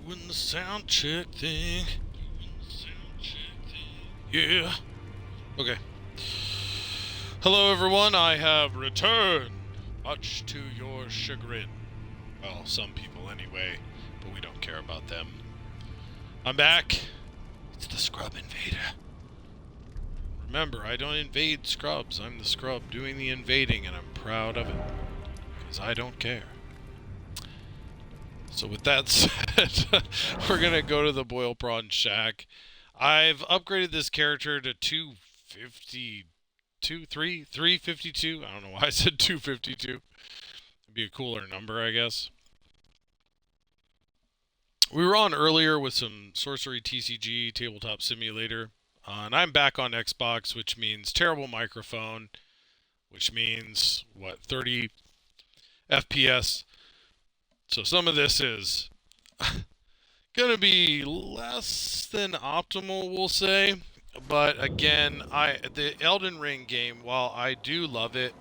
Doing the sound check thing. Yeah. Okay. Hello, everyone. I have returned, much to your chagrin. Well, some people anyway, but we don't care about them. I'm back. It's the Scrub Invader. Remember, I don't invade scrubs. I'm the scrub doing the invading, and I'm proud of it. Because I don't care. So with that said, we're going to go to the Boil Prawn Shack. I've upgraded this character to 352. I don't know why I said 252. It'd be a cooler number, I guess. We were on earlier with some Sorcery TCG, Tabletop Simulator. And I'm back on Xbox, which means terrible microphone, which means, 30 FPS. So some of this is going to be less than optimal, we'll say. But again, the Elden Ring game, while I do love it,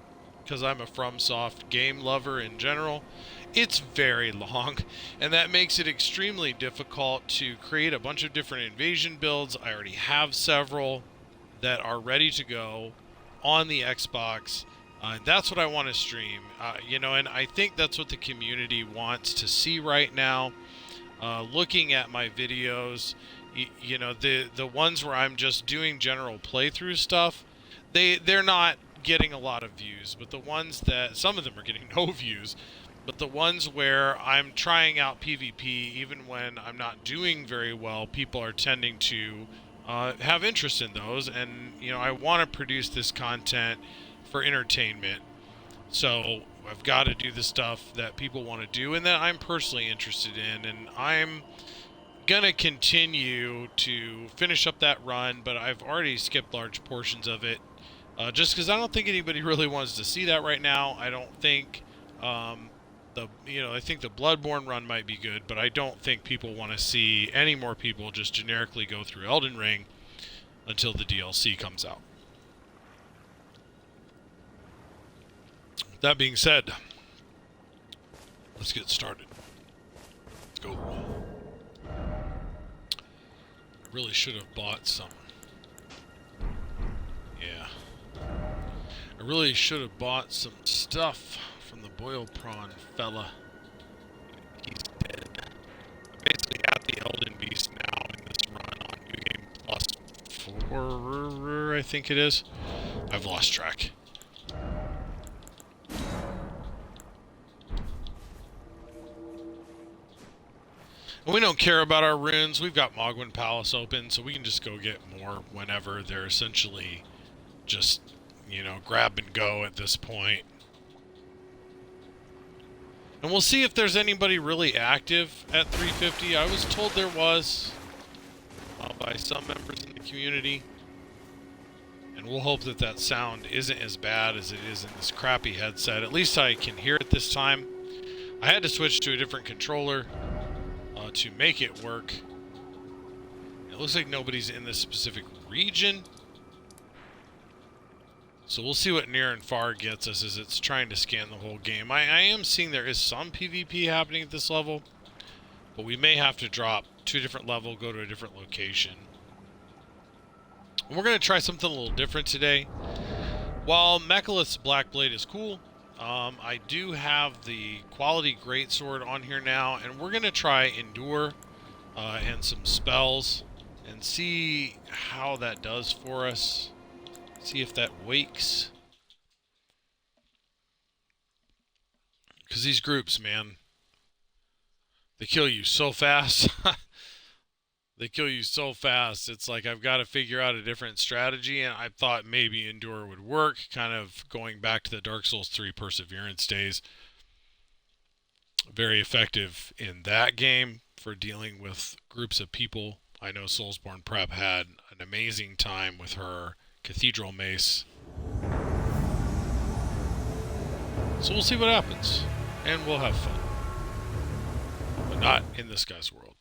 because I'm a FromSoft game lover in general, it's very long, and that makes it extremely difficult to create a bunch of different invasion builds. I already have several that are ready to go on the Xbox. That's what I want to stream, and I think that's what the community wants to see right now. Looking at my videos, the ones where I'm just doing general playthrough stuff, they're not getting a lot of views, but the ones that, some of them are getting no views, but the ones where I'm trying out PvP, even when I'm not doing very well, people are tending to have interest in those, and I want to produce this content for entertainment. So I've got to do the stuff that people want to do and that I'm personally interested in, and I'm gonna continue to finish up that run, but I've already skipped large portions of it, just because I don't think anybody really wants to see that right now. I don't think I think the Bloodborne run might be good, but I don't think people want to see any more people just generically go through Elden Ring until the DLC comes out. That being said, let's get started. Let's go. I really should have bought some. Yeah. I really should have bought some stuff from the Boil Prawn fella. He's dead. I basically have the Elden Beast now in this run on New Game Plus 4, I think it is. I've lost track. And we don't care about our runes. We've got Mogwin Palace open, so we can just go get more whenever. They're essentially just, grab and go at this point. And we'll see if there's anybody really active at 350. I was told there was by some members in the community. And we'll hope that that sound isn't as bad as it is in this crappy headset. At least I can hear it this time. I had to switch to a different controller to make it work. It looks like nobody's in this specific region. So we'll see what near and far gets us as it's trying to scan the whole game. I am seeing there is some PvP happening at this level, but we may have to drop to a different level, go to a different location. And we're going to try something a little different today. While Mechalith's Blackblade is cool, I do have the quality greatsword on here now, and we're going to try Endure and some spells and see how that does for us. See if that wakes. Because these groups, man, they kill you so fast. They kill you so fast. It's like I've got to figure out a different strategy, and I thought maybe Endure would work, kind of going back to the Dark Souls 3 Perseverance days. Very effective in that game for dealing with groups of people. I know Soulsborne Prep had an amazing time with her Cathedral Mace. So we'll see what happens, and we'll have fun. But not in this guy's world.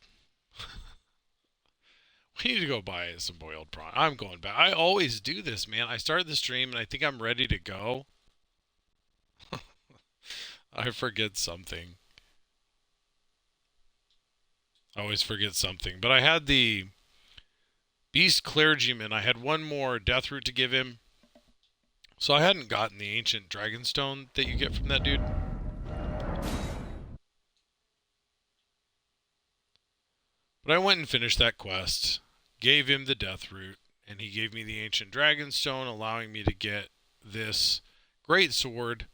We need to go buy some boiled prawn. I'm going back. I always do this, man. I started the stream and I think I'm ready to go. I forget something. I always forget something. But I had the Beast Clergyman. I had one more death root to give him. So I hadn't gotten the ancient Dragonstone that you get from that dude. But I went and finished that quest, gave him the death root, and he gave me the ancient Dragonstone, allowing me to get this great sword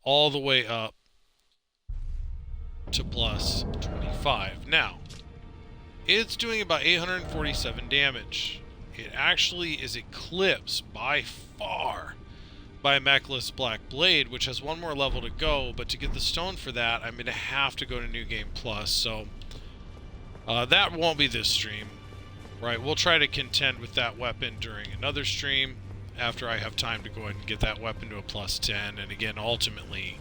all the way up to plus 25. Now, it's doing about 847 damage. It actually is eclipsed by far by Mechless Black Blade, which has one more level to go, but to get the stone for that, I'm going to have to go to New Game Plus, so that won't be this stream. Right, we'll try to contend with that weapon during another stream after I have time to go ahead and get that weapon to a plus 10, and again, ultimately,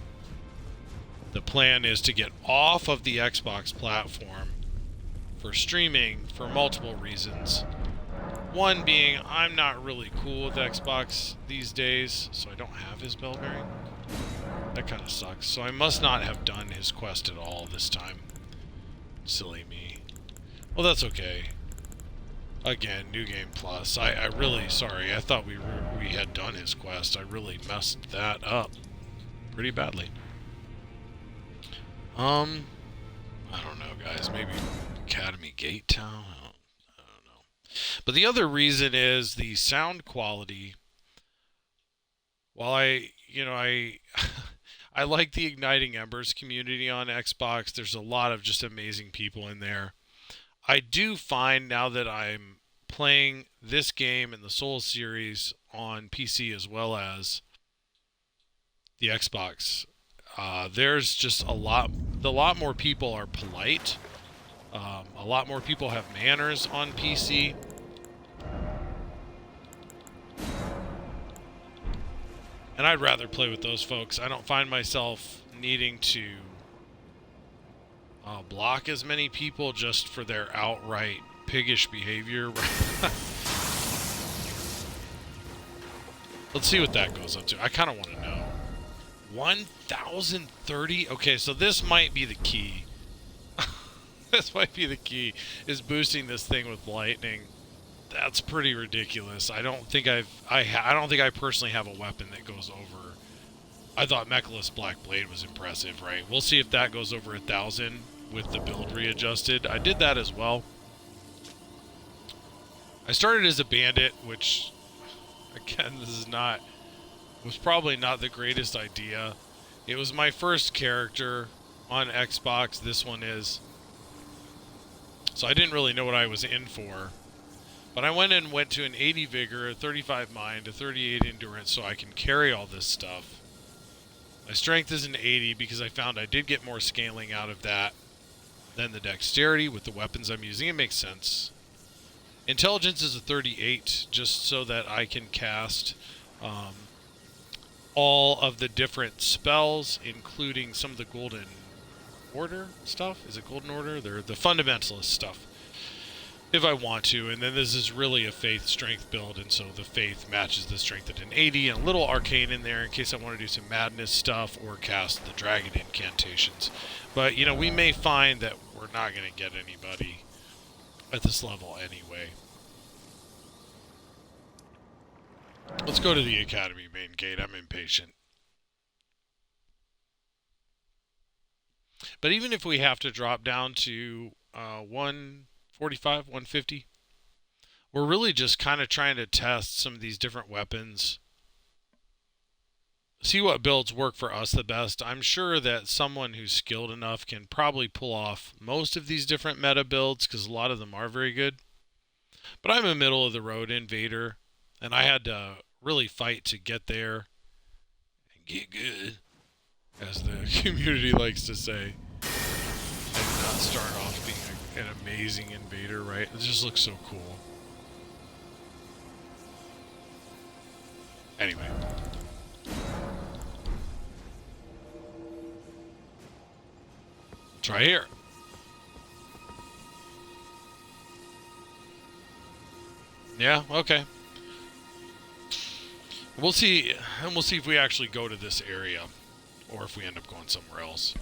the plan is to get off of the Xbox platform for streaming for multiple reasons. One being, I'm not really cool with Xbox these days, so I don't have his bell bearing. That kind of sucks. So I must not have done his quest at all this time. Silly me. Well, that's okay. Again, New Game Plus. I really, sorry, I thought we had done his quest. I really messed that up pretty badly. I don't know, guys. Maybe Academy Gate Town? I don't know. But the other reason is the sound quality. While I I like the Igniting Embers community on Xbox. There's a lot of just amazing people in there. I do find now that I'm playing this game and the Souls series on PC as well as the Xbox, there's just a lot more people are polite. A lot more people have manners on PC. And I'd rather play with those folks. I don't find myself needing to block as many people just for their outright piggish behavior. Let's see what that goes up to. I kind of want to know. 1,030? Okay, so this might be the key. This might be the key, is boosting this thing with lightning. That's pretty ridiculous. I don't think I don't think I personally have a weapon that goes over. I thought Mechless Black Blade was impressive, right? We'll see if that goes over 1,000 with the build readjusted. I did that as well. I started as a bandit, which again, was probably not the greatest idea. It was my first character on Xbox. This one is. So I didn't really know what I was in for. But I went to an 80 vigor, a 35 mind, a 38 endurance, so I can carry all this stuff. My strength is an 80 because I found I did get more scaling out of that than the dexterity with the weapons I'm using. It makes sense. Intelligence is a 38, just so that I can cast all of the different spells, including some of the Golden Order stuff. Is it Golden Order? They're the fundamentalist stuff. If I want to, and then this is really a faith strength build, and so the faith matches the strength at an 80, and a little arcane in there in case I want to do some madness stuff or cast the dragon incantations. But, you know, we may find that we're not going to get anybody at this level anyway. Let's go to the Academy main gate. I'm impatient. But even if we have to drop down to 145, 150, we're really just kind of trying to test some of these different weapons, see what builds work for us the best. I'm sure that someone who's skilled enough can probably pull off most of these different meta builds because a lot of them are very good. But I'm a middle of the road invader, and I had to really fight to get there and get good, as the community likes to say, and not start off being an amazing invader, right? It just looks so cool. Anyway. Try here. Yeah, okay. We'll see, and we'll see if we actually go to this area, or if we end up going somewhere else.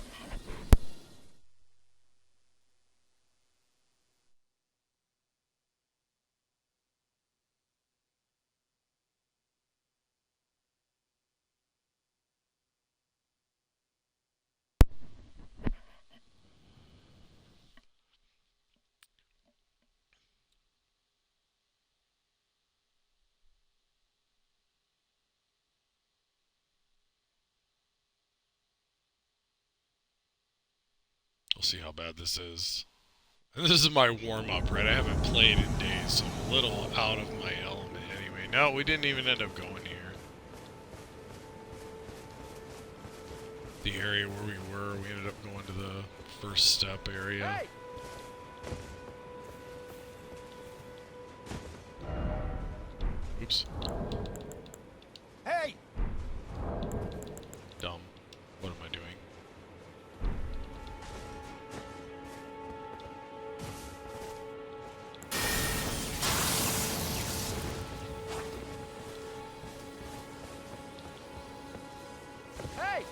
We'll see how bad this is. And this is my warm-up, right? I haven't played in days, so I'm a little out of my element anyway. No, we didn't even end up going here. The area where we were, we ended up going to the first step area. Hey! Oops. Hey! Dumb. What am I doing? Hey!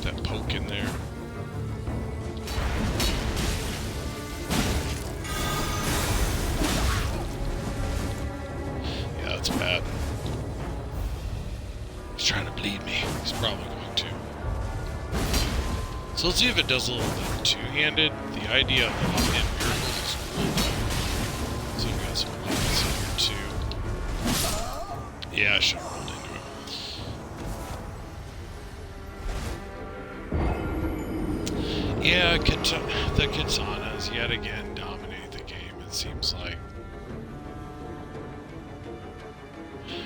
That poke in there. Yeah, that's bad. He's trying to bleed me. He's probably going to. So let's see if it does a little bit two-handed. The idea of lock-in miracles is cool. So we've got some weapons in here too. Yeah, I should have rolled into it. Yeah, the katanas yet again dominate the game, it seems like.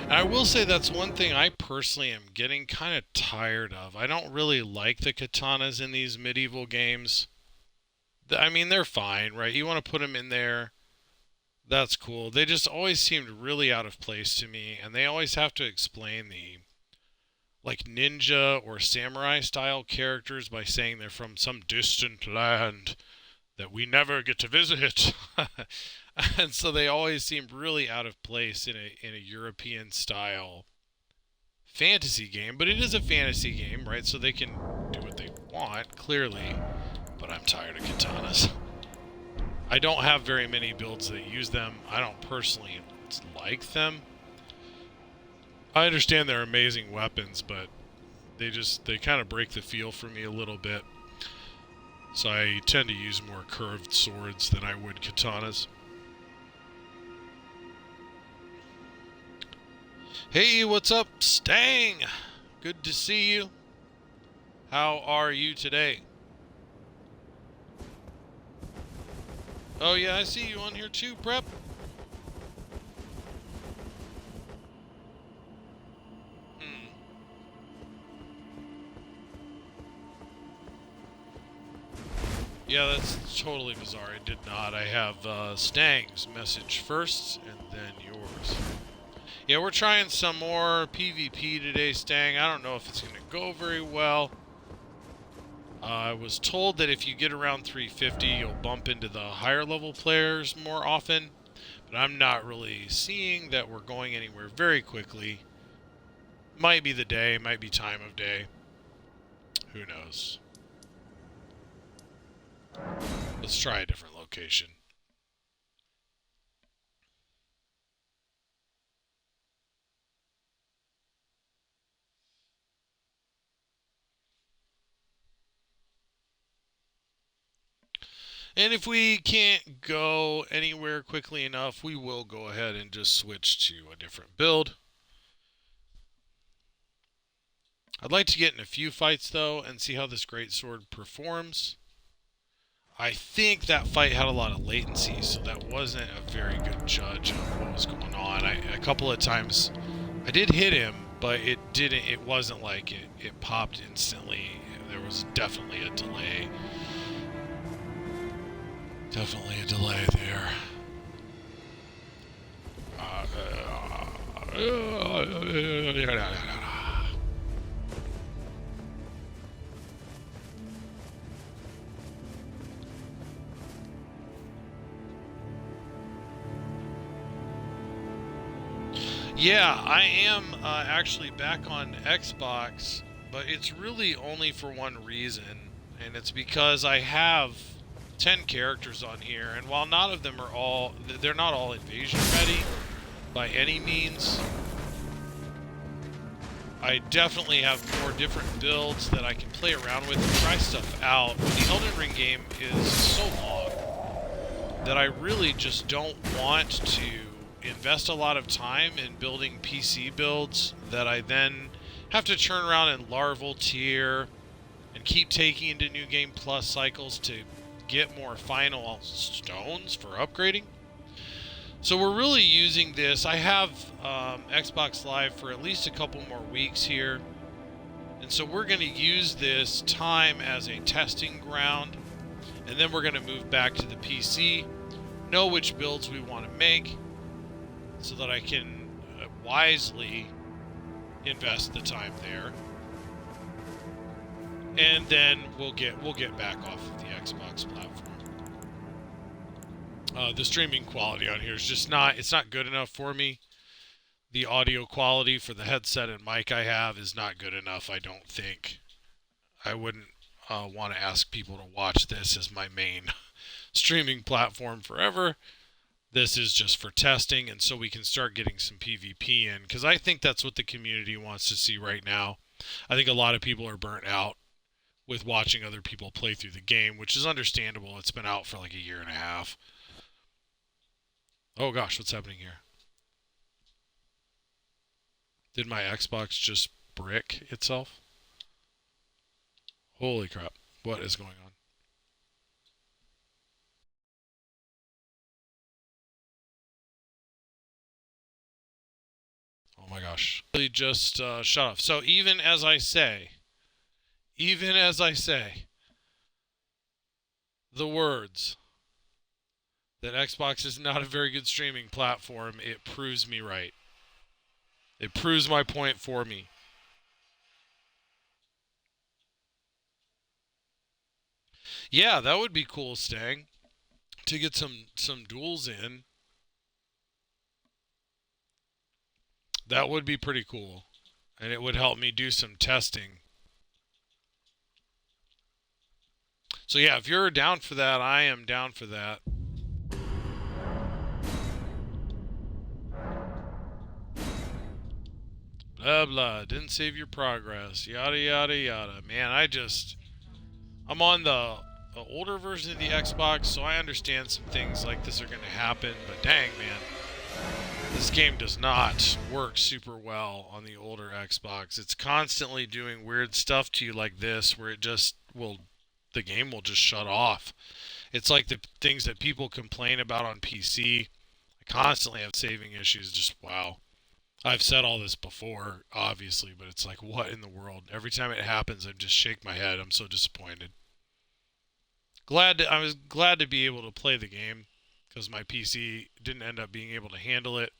And I will say that's one thing I personally am getting kind of tired of. I don't really like the katanas in these medieval games. I mean, they're fine, right? You want to put them in there. That's cool. They just always seemed really out of place to me, and they always have to explain the like ninja or samurai style characters by saying they're from some distant land that we never get to visit. And so they always seem really out of place in a European style fantasy game, but it is a fantasy game, right? So they can do what they want, clearly, but I'm tired of katanas. I don't have very many builds that use them. I don't personally like them. I understand they're amazing weapons, but they kind of break the feel for me a little bit. So I tend to use more curved swords than I would katanas. Hey, what's up, Stang? Good to see you. How are you today? Oh yeah, I see you on here too, Prep. Yeah, that's totally bizarre. I did not. I have Stang's message first, and then yours. Yeah, we're trying some more PvP today, Stang. I don't know if it's going to go very well. I was told that if you get around 350, you'll bump into the higher level players more often. But I'm not really seeing that we're going anywhere very quickly. Might be the day, might be time of day. Who knows? Let's try a different location. And if we can't go anywhere quickly enough, we will go ahead and just switch to a different build. I'd like to get in a few fights, though, and see how this greatsword performs. I think that fight had a lot of latency, so that wasn't a very good judge of what was going on. A couple of times I did hit him, but it wasn't like it popped instantly. There was definitely a delay. Definitely a delay there. Yeah, I am actually back on Xbox, but it's really only for one reason, and it's because I have 10 characters on here, and while none of them are all, they're not all invasion ready by any means, I definitely have more different builds that I can play around with and try stuff out. The Elden Ring game is so long that I really just don't want to invest a lot of time in building PC builds that I then have to turn around and larval tier and keep taking into New Game Plus cycles to get more final stones for upgrading. So we're really using this. I have Xbox Live for at least a couple more weeks here. And so we're going to use this time as a testing ground. And then we're going to move back to the PC, know which builds we want to make, so that I can wisely invest the time there. And then we'll get back off of the Xbox platform. The streaming quality on here is just it's not good enough for me. The audio quality for the headset and mic I have is not good enough, I don't think. I wouldn't want to ask people to watch this as my main streaming platform forever. This is just for testing, and so we can start getting some PvP in, because I think that's what the community wants to see right now. I think a lot of people are burnt out with watching other people play through the game, which is understandable. It's been out for like a year and a half. Oh gosh, what's happening here? Did my Xbox just brick itself? Holy crap. What is going on? Oh my gosh. Really just shut off. So even as I say the words that Xbox is not a very good streaming platform, it proves me right. It proves my point for me. Yeah, that would be cool, Stang, to get some duels in. That would be pretty cool. And it would help me do some testing. So yeah, if you're down for that, I am down for that. Blah, blah. Didn't save your progress. Yada, yada, yada. Man, I'm on the older version of the Xbox, so I understand some things like this are going to happen. But dang, man. This game does not work super well on the older Xbox. It's constantly doing weird stuff to you like this, where the game will just shut off. It's like the things that people complain about on PC. I constantly have saving issues. Just wow. I've said all this before, obviously, but it's like, what in the world? Every time it happens, I just shake my head. I'm so disappointed. I was glad to be able to play the game, because my PC didn't end up being able to handle it.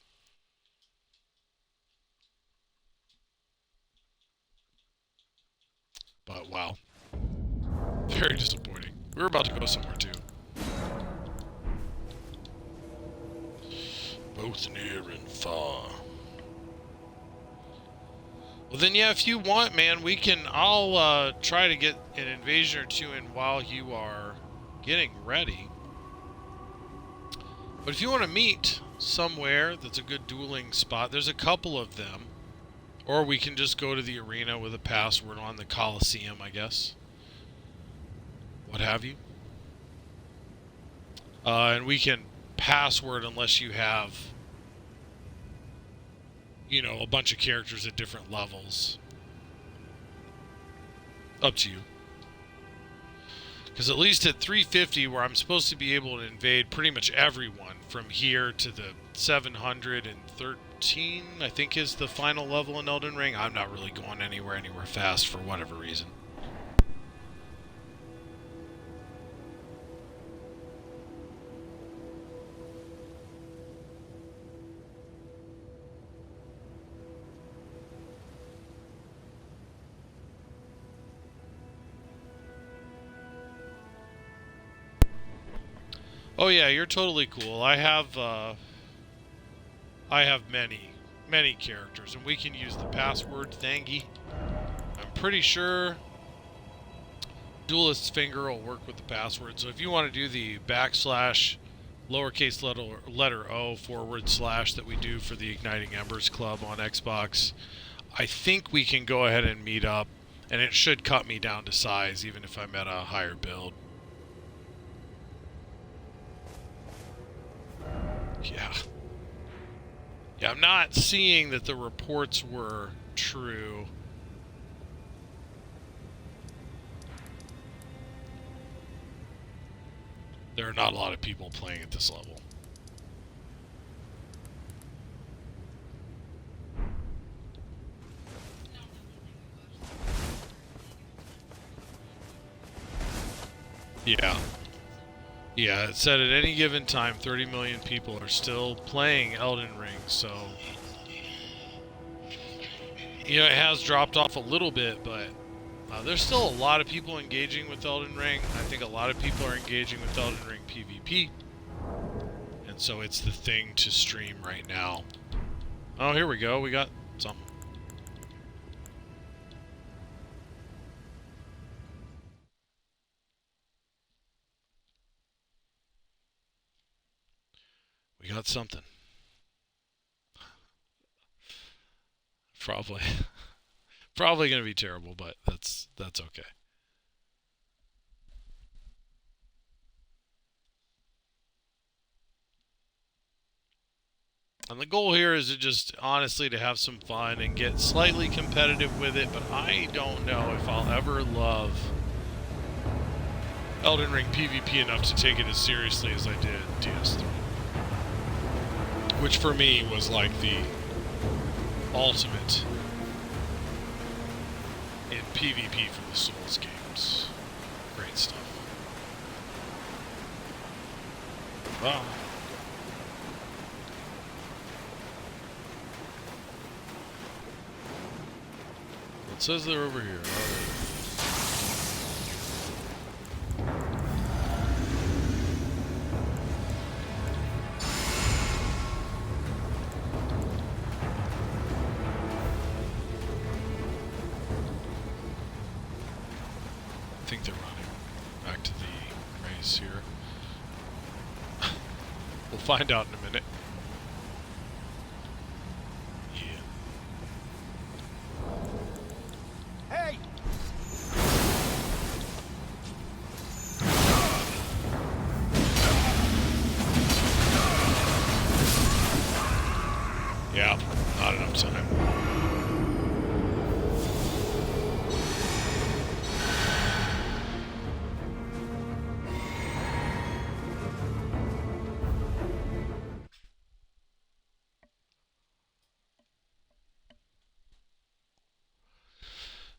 But wow. Very disappointing. We were about to go somewhere too. Both near and far. Well then, yeah, if you want, man, I'll try to get an invasion or two in while you are getting ready. But if you want to meet somewhere that's a good dueling spot, there's a couple of them. Or we can just go to the arena with a password on the Coliseum, I guess. What have you. And we can password unless you have, a bunch of characters at different levels. Up to you. Because at least at 350, where I'm supposed to be able to invade pretty much everyone from here to the 713, I think is the final level in Elden Ring. I'm not really going anywhere fast for whatever reason. Oh yeah, you're totally cool. I have many characters, and we can use the password thingy. I'm pretty sure Duelist's finger will work with the password. So if you want to do the backslash lowercase letter O / that we do for the Igniting Embers Club on Xbox, I think we can go ahead and meet up, and it should cut me down to size even if I'm at a higher build. Yeah. Yeah, I'm not seeing that the reports were true. There are not a lot of people playing at this level. Yeah. Yeah, it said at any given time 30 million people are still playing Elden Ring, so... You know, it has dropped off a little bit, but there's still a lot of people engaging with Elden Ring. I think a lot of people are engaging with Elden Ring PvP. And so it's the thing to stream right now. Oh, here we go. We got something. We got something. Probably. Probably going to be terrible, but that's okay. And the goal here is to just honestly to have some fun and get slightly competitive with it, but I don't know if I'll ever love Elden Ring PvP enough to take it as seriously as I did DS3. Which for me was like the ultimate in PvP for the Souls games. Great stuff. Wow. It says they're over here. I think they're running back to the race here. We'll find out in a minute. Hey! Yeah, not enough time.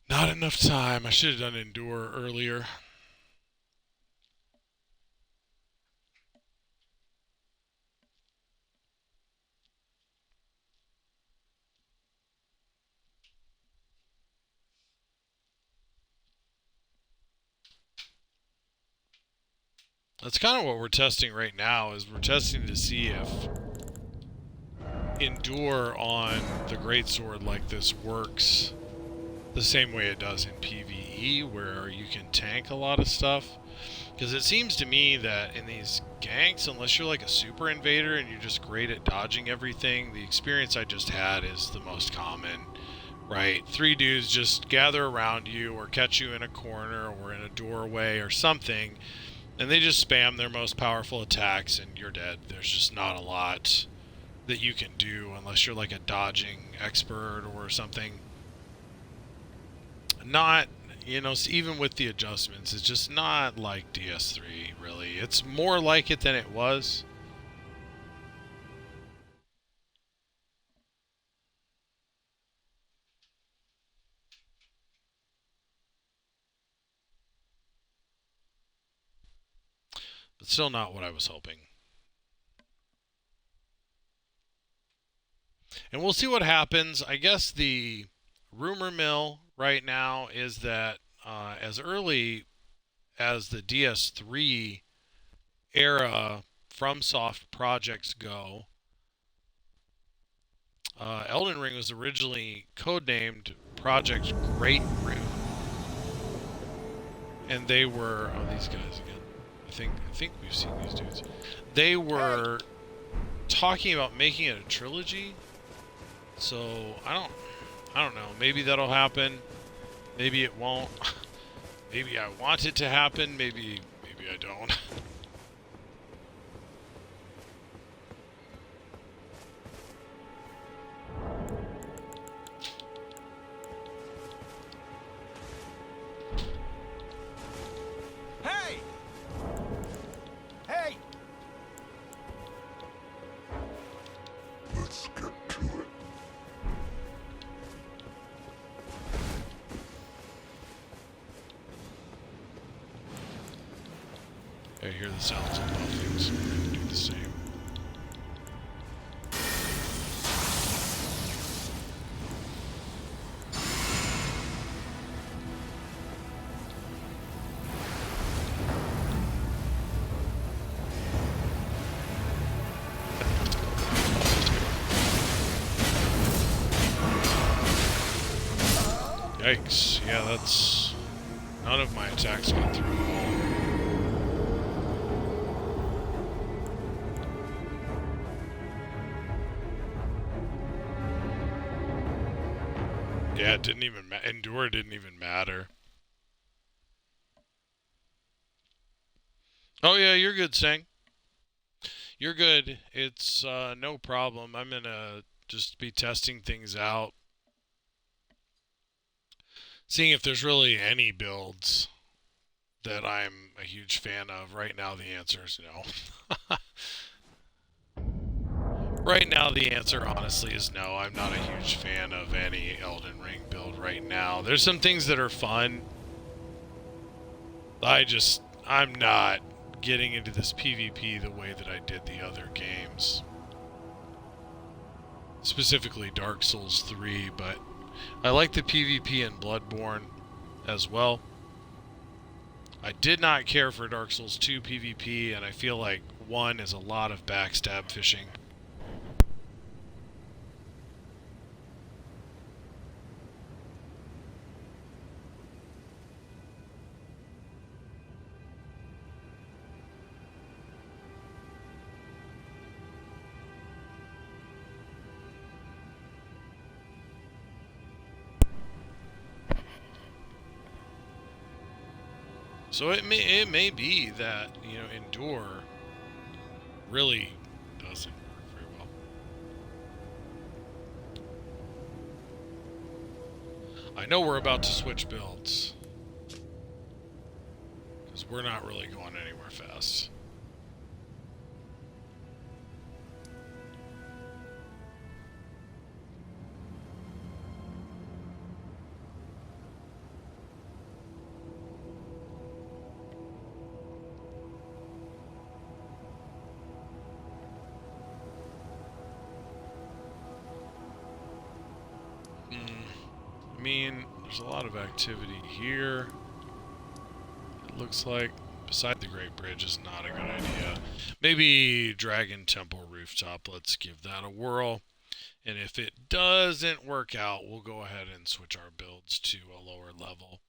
Not enough time. I should have done Endure earlier. That's kind of what we're testing right now, is we're testing to see if Endure on the Greatsword like this works the same way it does in PvE, where you can tank a lot of stuff. Because it seems to me that in these ganks, unless you're like a super invader and you're just great at dodging everything, the experience I just had is the most common, right? 3 dudes just gather around you or catch you in a corner or in a doorway or something, and they just spam their most powerful attacks and you're dead. There's just not a lot that you can do unless you're like a dodging expert or something. Not, you know, even with the adjustments, it's just not like DS3, really. It's more like it than it was. But still not what I was hoping. And we'll see what happens. I guess the rumor mill right now is that as early as the DS3 era FromSoft projects go, Elden Ring was originally codenamed Project Great Rune. and they were, oh, these guys again. I think we've seen these dudes. They Hey! were talking about making it a trilogy. So I don't know. Maybe that'll happen. Maybe it won't. Maybe I want it to happen. Maybe I don't. Hey! Hey! Let's get to it. I hear the sounds of buffing, so we're gonna do the same. Yikes. Yeah, that's... None of my attacks went through at all. Yeah, it didn't even Endure didn't even matter. Oh yeah, you're good, Sang. You're good. It's no problem. I'm gonna just be testing things out. Seeing if there's really any builds that I'm a huge fan of. Right now, the answer is no. Right now, the answer, honestly, is no. I'm not a huge fan of any Elden Ring build right now. There's some things that are fun. I'm not getting into this PvP the way that I did the other games. Specifically Dark Souls 3, but I like the PvP in Bloodborne as well. I did not care for Dark Souls 2 PvP, and I feel like 1 is a lot of backstab fishing. So it may be that, you know, Endure really doesn't work very well. I know we're about to switch builds, because we're not really going anywhere fast. I mean, there's a lot of activity here. It looks like, beside the Great Bridge is not a good idea. Maybe Dragon Temple Rooftop, let's give that a whirl. And if it doesn't work out, we'll go ahead and switch our builds to a lower level.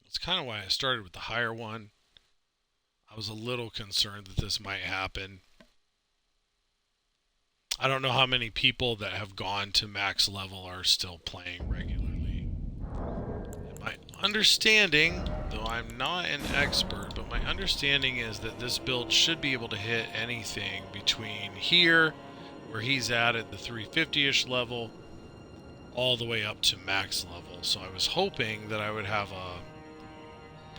That's kind of why I started with the higher one. I was a little concerned that this might happen. I don't know how many people that have gone to max level are still playing regularly. And my understanding, though I'm not an expert, but my understanding is that this build should be able to hit anything between here, where he's at the 350-ish level, all the way up to max level. So I was hoping that I would have a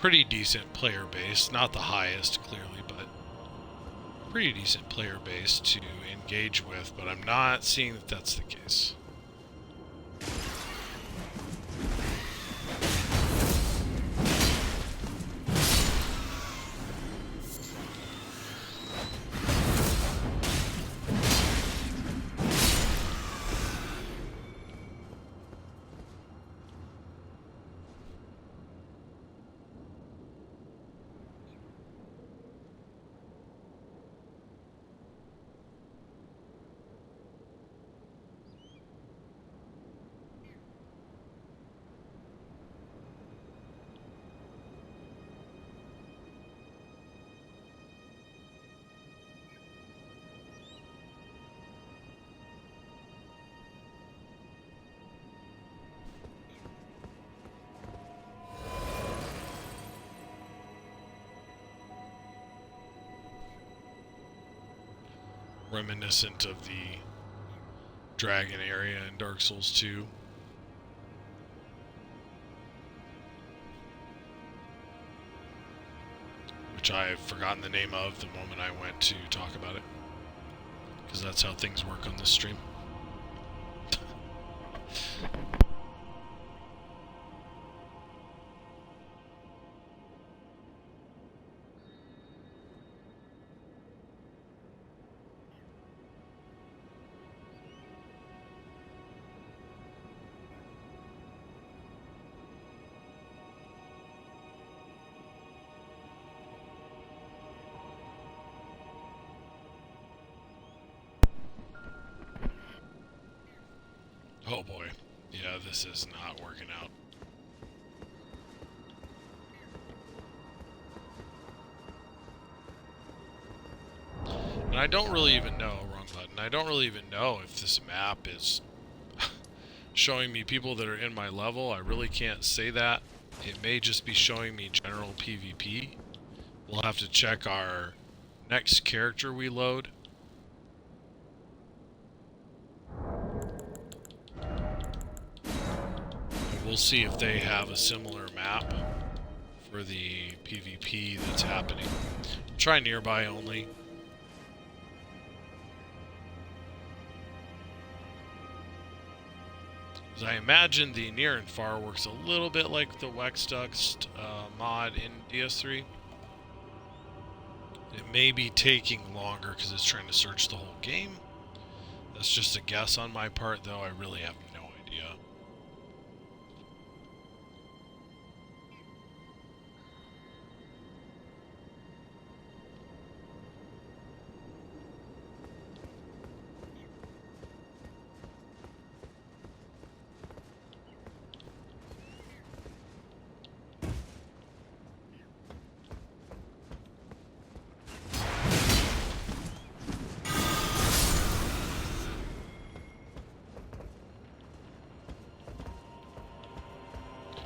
pretty decent player base, not the highest, clearly, but pretty decent player base to engage with, but I'm not seeing that that's the case. reminiscent of the dragon area in Dark Souls 2. Which I've forgotten the name of the moment I went to talk about it. Because that's how things work on this stream. Oh boy. Yeah, this is not working out. And I don't really even know, wrong button, I don't really even know if this map is showing me people that are in my level. I really can't say that. It may just be showing me general PvP. We'll have to check our next character we load. We'll see if they have a similar map for the PvP that's happening. Try nearby only. Because I imagine the near and far works a little bit like the Wexdux mod in DS3. It may be taking longer because it's trying to search the whole game. That's just a guess on my part, though. I really have no idea.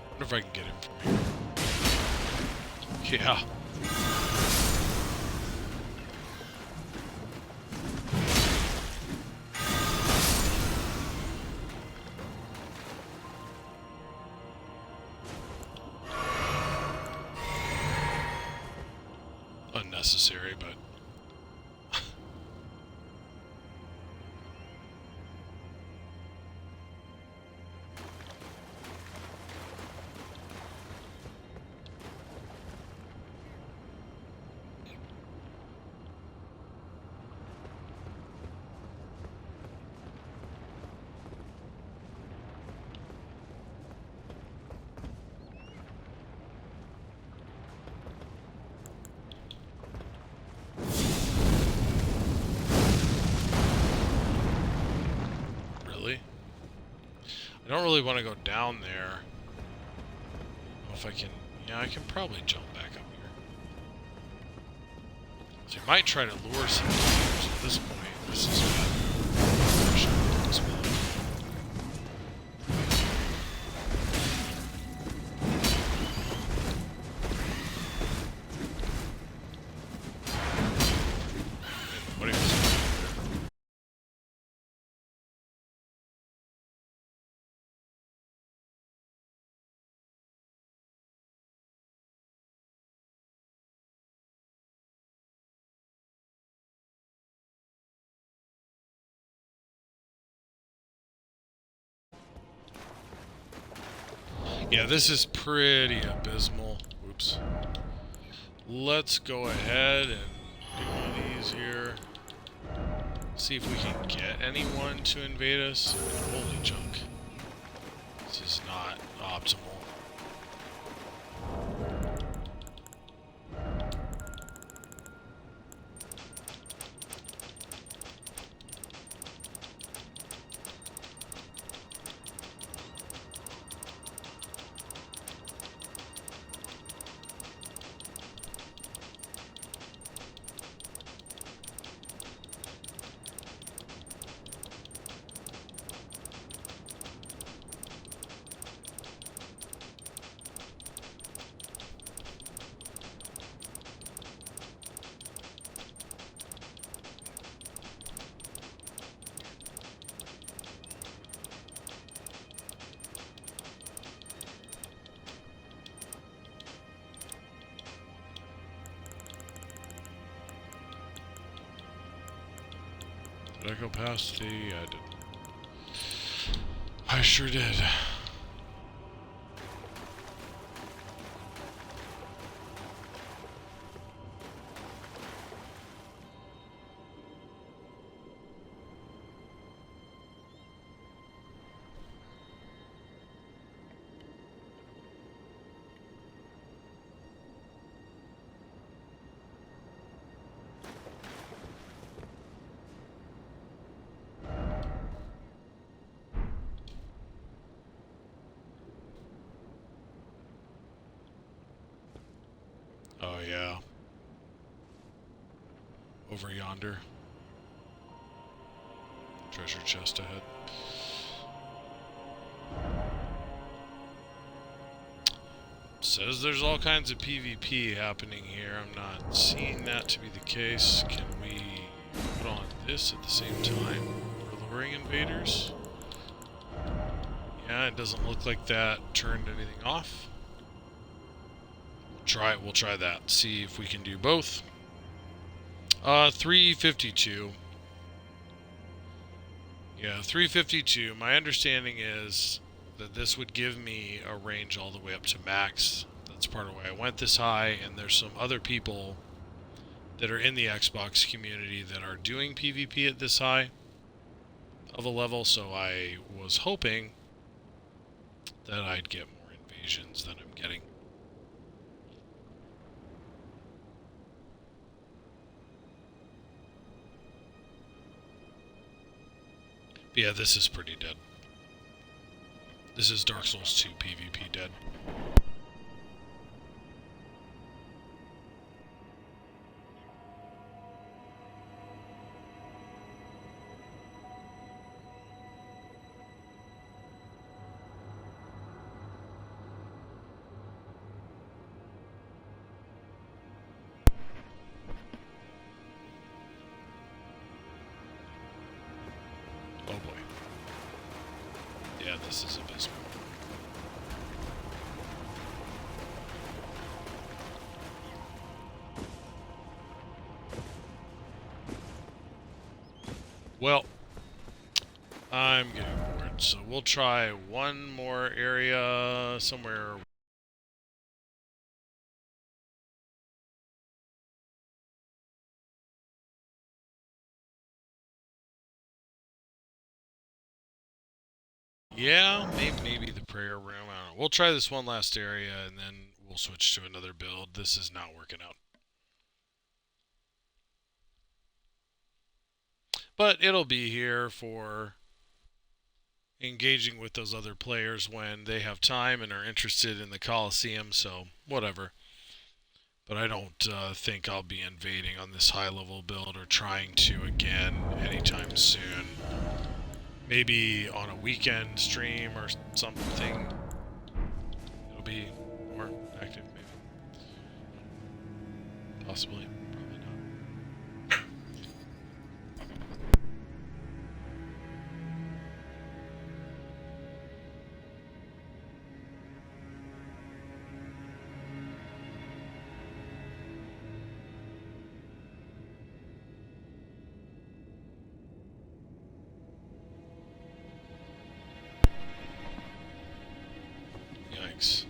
I wonder if I can get him from here. Yeah. Unnecessary, but... I don't really want to go down there. I don't know if I can... Yeah, I can probably jump back up here. So you might try to lure some players at this point. This is bad. Yeah, this is pretty abysmal. Oops. Let's go ahead and do one of these here. See if we can get anyone to invade us. Holy junk. This is not optimal. Did I go past the... Yeah, I did. I sure did. Oh, yeah. Over yonder. Treasure chest ahead. Says there's all kinds of PvP happening here. I'm not seeing that to be the case. Can we put on this at the same time? For luring invaders? Yeah, it doesn't look like that turned anything off. We'll try that. See if we can do both. 352. Yeah, 352. My understanding is that this would give me a range all the way up to max. That's part of why I went this high, and there's some other people that are in the Xbox community that are doing PvP at this high of a level, so I was hoping that I'd get more invasions than I'm getting. But yeah, this is pretty dead. This is Dark Souls 2 PvP dead. Oh boy. Yeah, this is abysmal. Well, I'm getting bored, so we'll try one more area somewhere. Yeah, maybe the prayer room. I don't know. We'll try this one last area, and then we'll switch to another build. This is not working out. But it'll be here for engaging with those other players when they have time and are interested in the Coliseum, so whatever. But I don't think I'll be invading on this high level build or trying to again anytime soon. Maybe on a weekend stream or something. It'll be more active, maybe. Possibly. Probably not. Yikes.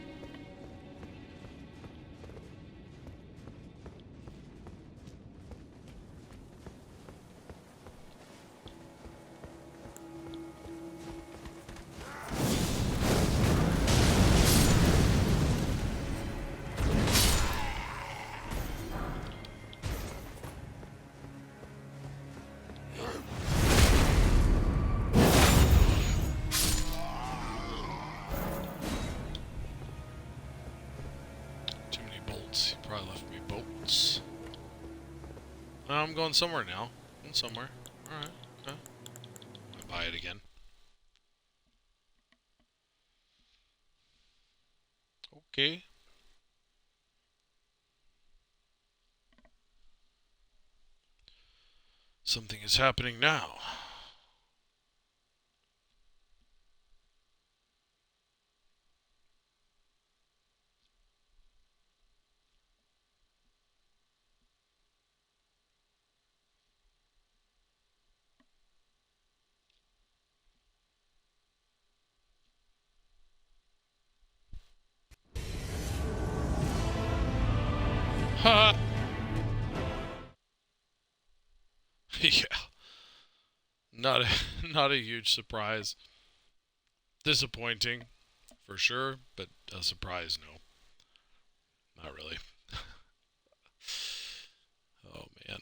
Too many bolts. He probably left me bolts. I'm going somewhere now. I'm somewhere. Alright, okay. I buy it again. Okay. Something is happening now. Ha! Yeah. Not a, not a huge surprise. Disappointing, for sure, but a surprise, no. Not really. Oh, man.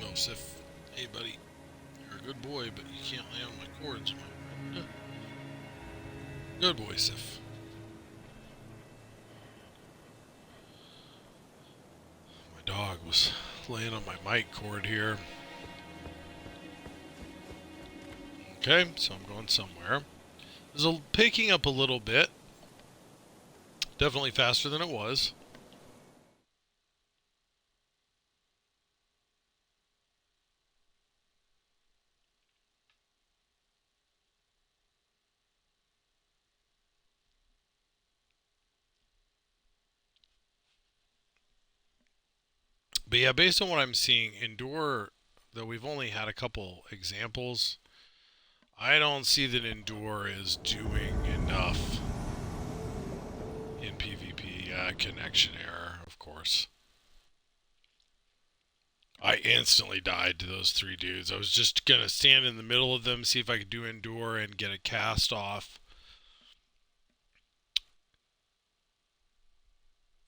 No, Sif. Hey, buddy. You're a good boy, but you can't lay on my cords, my friend. Good boy, Sif. My dog was laying on my mic cord here. Okay, so I'm going somewhere. It's picking up a little bit. Definitely faster than it was. But yeah, based on what I'm seeing, Endure, though we've only had a couple examples, I don't see that Endure is doing enough in PvP. Connection error, of course. I instantly died to those three dudes. I was just going to stand in the middle of them, see if I could do Endure and get a cast off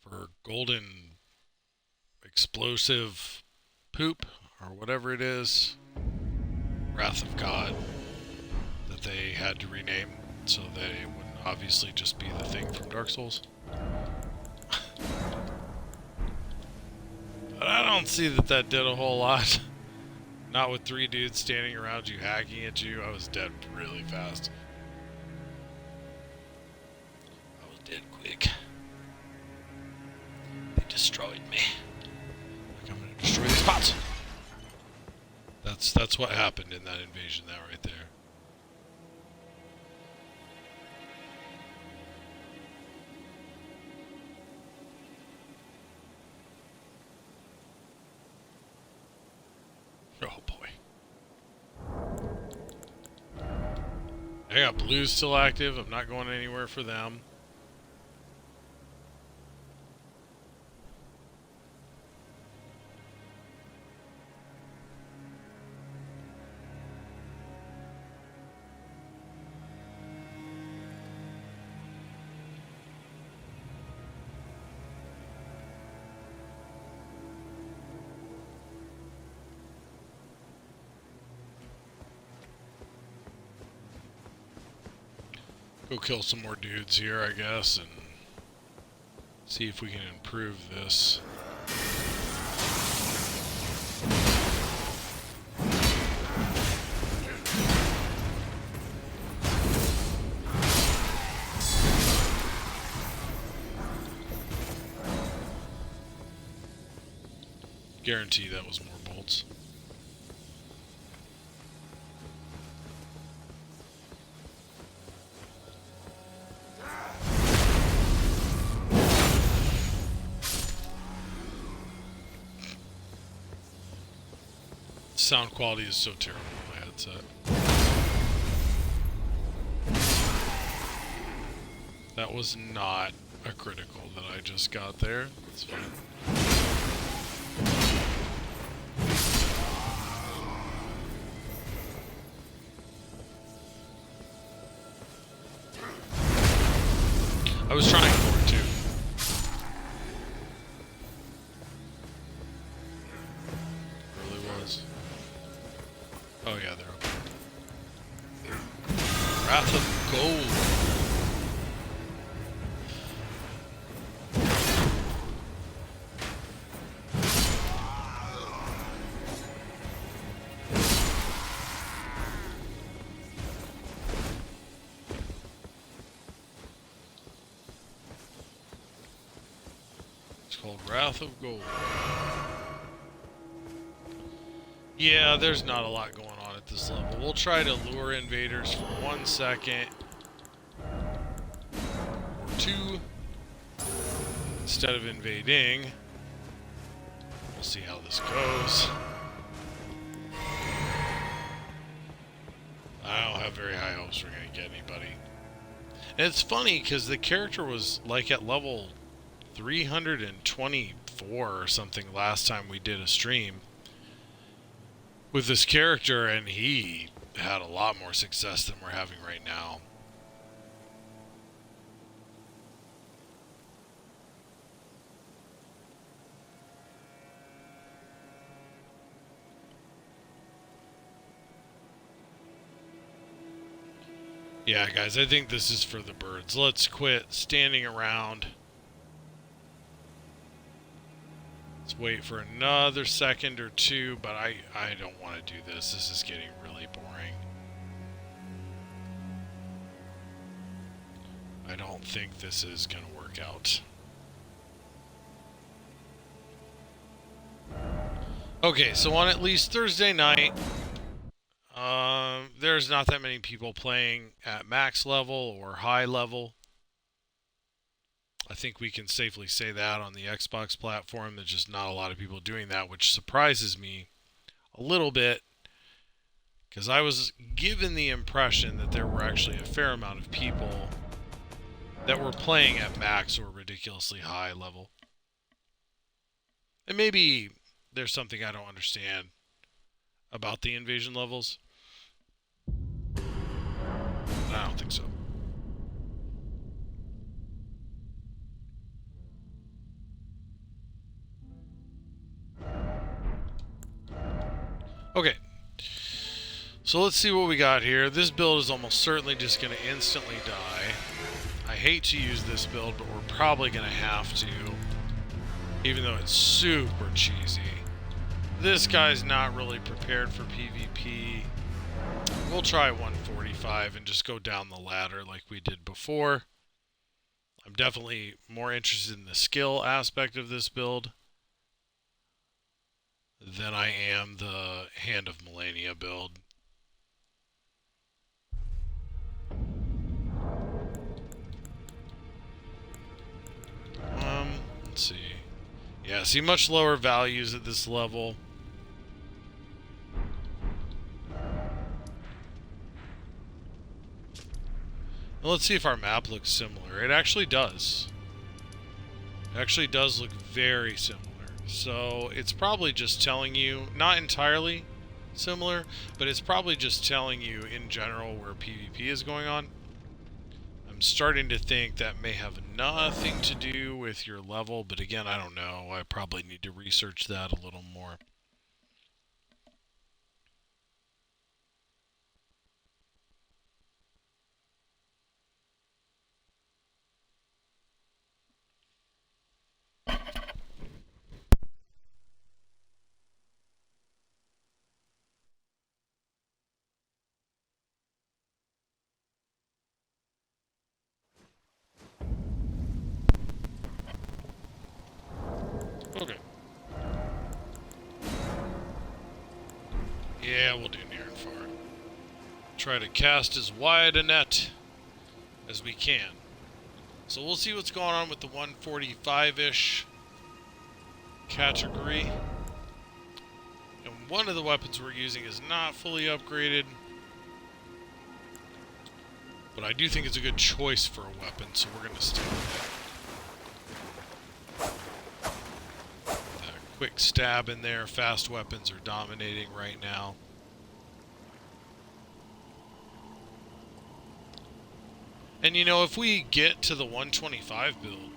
for golden explosive poop or whatever it is. Wrath of God that they had to rename so that it wouldn't obviously just be the thing from Dark Souls. But I don't see that did a whole lot. Not with three dudes standing around you hacking at you. I was dead really fast. I was dead quick. They destroyed me. Like I'm gonna destroy these pots. That's what happened in that invasion. That right there. Oh boy. I got blues still active. I'm not going anywhere for them. Go kill some more dudes here, I guess, and see if we can improve this. Guarantee that was more bolts. Sound quality is so terrible on my headset. That was not a critical that I just got there. It's fine. I was trying for it too. Really was. Oh yeah, they're up there. Wrath of Gold. Called Wrath of Gold. Yeah, there's not a lot going on at at this level. We'll try to lure invaders for 1 second or 2 instead of invading. We'll see how this goes. I don't have very high hopes we're going to get anybody. And it's funny because the character was like at level 324 or something last time we did a stream with this character, and he had a lot more success than we're having right now. Yeah, guys, I think this is for the birds. Let's quit standing around. Let's wait for another second or 2, but I don't want to do this. This is getting really boring. I don't think this is going to work out. Okay, so on at least Thursday night, there's not that many people playing at max level or high level. I think we can safely say that on the Xbox platform. There's just not a lot of people doing that, which surprises me a little bit, because I was given the impression that there were actually a fair amount of people that were playing at max or ridiculously high level. And maybe there's something I don't understand about the invasion levels. I don't think so. Okay. So let's see what we got here. This build is almost certainly just going to instantly die. I hate to use this build, but we're probably going to have to, even though it's super cheesy. This guy's not really prepared for PvP. We'll try 145 and just go down the ladder like we did before. I'm definitely more interested in the skill aspect of this build than I am the Hand of Melania build. Let's see. Yeah, see much lower values at this level. Well, let's see if our map looks similar. It actually does. It actually does look very similar. So it's probably just telling you, not entirely similar, but it's probably just telling you in general where PvP is going on. I'm starting to think that may have nothing to do with your level, but again, I don't know. I probably need to research that a little more. Okay. Yeah, we'll do near and far. Try to cast as wide a net as we can. So we'll see what's going on with the 145-ish category. And one of the weapons we're using is not fully upgraded, but I do think it's a good choice for a weapon, so we're going to stick with it. That quick stab in there. Fast weapons are dominating right now. And you know, if we get to the 125 build,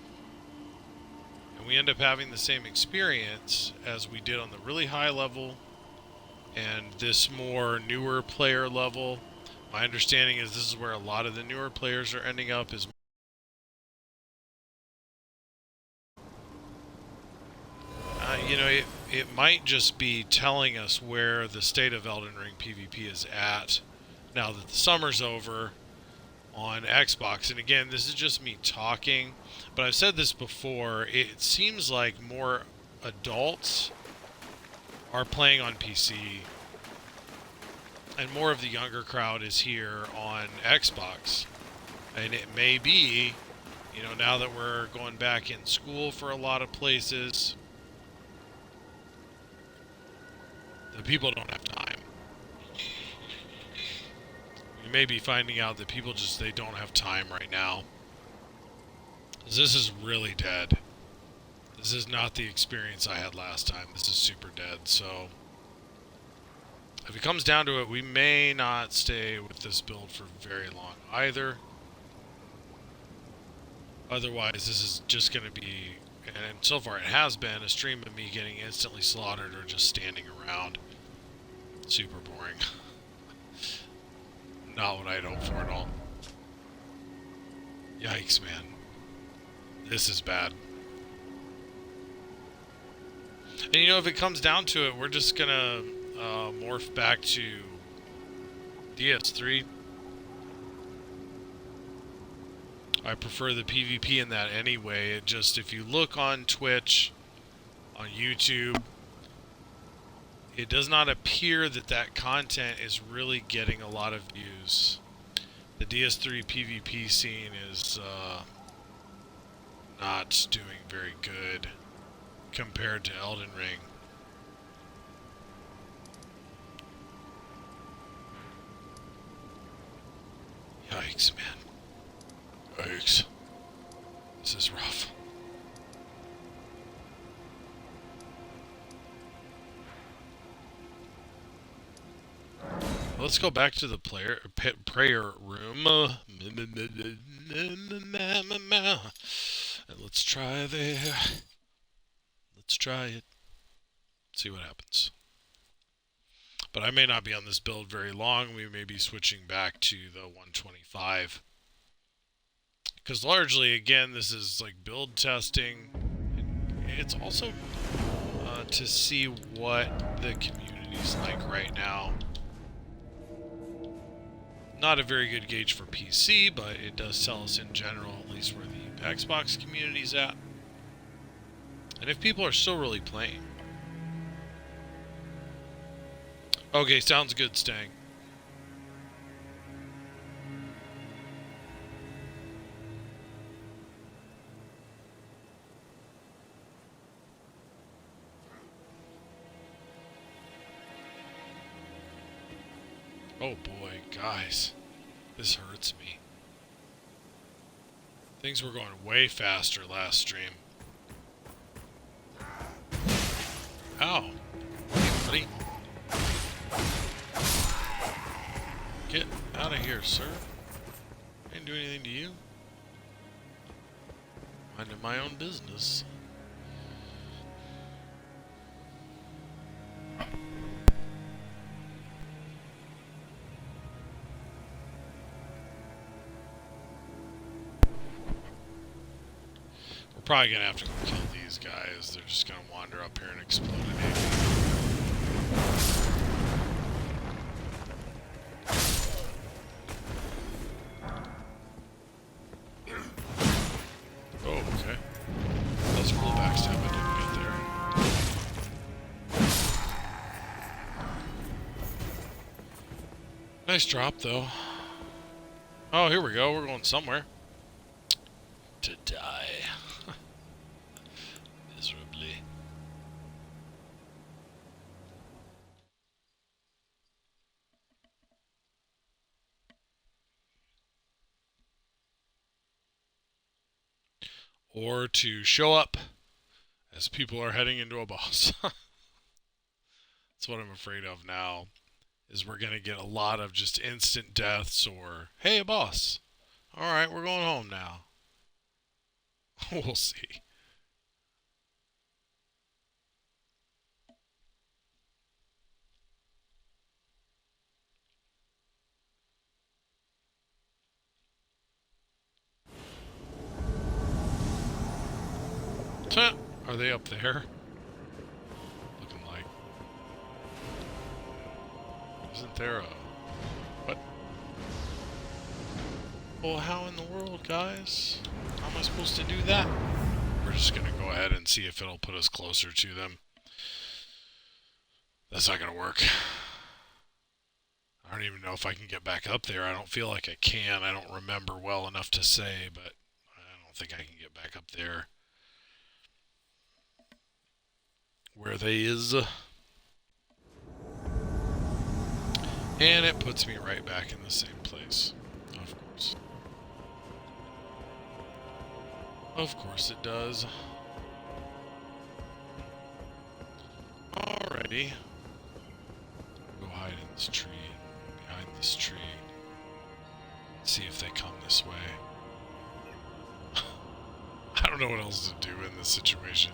and we end up having the same experience as we did on the really high level, and this more newer player level, my understanding is this is where a lot of the newer players are ending up, is you know, it might just be telling us where the state of Elden Ring PvP is at now that the summer's over on Xbox. And again, this is just me talking, but I've said this before, it seems like more adults are playing on PC and more of the younger crowd is here on Xbox. And it may be, you know, now that we're going back in school for a lot of places, the people don't have time. You may be finding out that people just, they don't have time right now. This is really dead. This is not the experience I had last time. This is super dead, so if it comes down to it, we may not stay with this build for very long either. Otherwise, this is just going to be, and so far it has been, a stream of me getting instantly slaughtered or just standing around. Super boring. Not what I'd hoped for at all. Yikes, man. This is bad. And you know, if it comes down to it, we're just gonna morph back to DS3. I prefer the PvP in that anyway. It just, if you look on Twitch, on YouTube, it does not appear that that content is really getting a lot of views. The DS3 PvP scene is not doing very good compared to Elden Ring. Yikes, man. Yikes. This is rough. Let's go back to the prayer room. And let's try there. Let's try it. See what happens. But I may not be on this build very long. We may be switching back to the 125. Because largely, again, this is like build testing. It's also to see what the community's like right now. Not a very good gauge for PC, but it does tell us in general, at least where the Xbox community's at. And if people are still really playing. Okay, sounds good, Stang. Oh boy, guys. This hurts me. Things were going way faster last stream. Ow. Hey, buddy. Get out of here, sir. I didn't do anything to you. Minding my own business. We're probably gonna have to go kill these guys. They're just gonna wander up here and explode anything. Oh, okay. That's a cool backstab I didn't get there. Nice drop, though. Oh, here we go. We're going somewhere. To die. Miserably. Or to show up as people are heading into a boss. That's what I'm afraid of now, is we're going to get a lot of just instant deaths or, hey, a boss. Alright, we're going home now. We'll see. Are they up there? Looking like. Isn't there a... What? Well, how in the world, guys? How am I supposed to do that? We're just gonna go ahead and see if it'll put us closer to them. That's not gonna work. I don't even know if I can get back up there. I don't feel like I can. I don't remember well enough to say, but I don't think I can get back up there. Where they is. And it puts me right back in the same place. Of course. Of course it does. Alrighty. Go hide in this tree. Behind this tree. See if they come this way. I don't know what else to do in this situation.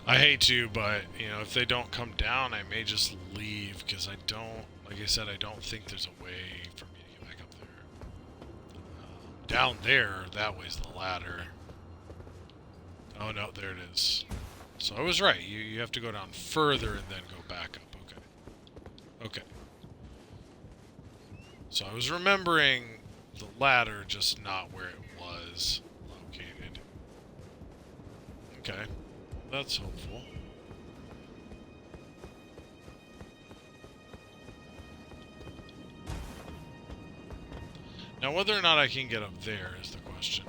I hate to, but, if they don't come down, I may just leave, because I don't, like I said, I don't think there's a way for me to get back up there. Down there, that way's the ladder. Oh, no, there it is. So I was right. You have to go down further and then go back up. Okay. Okay. So I was remembering the ladder, just not where it was located. Okay. That's hopeful. Now, whether or not I can get up there is the question.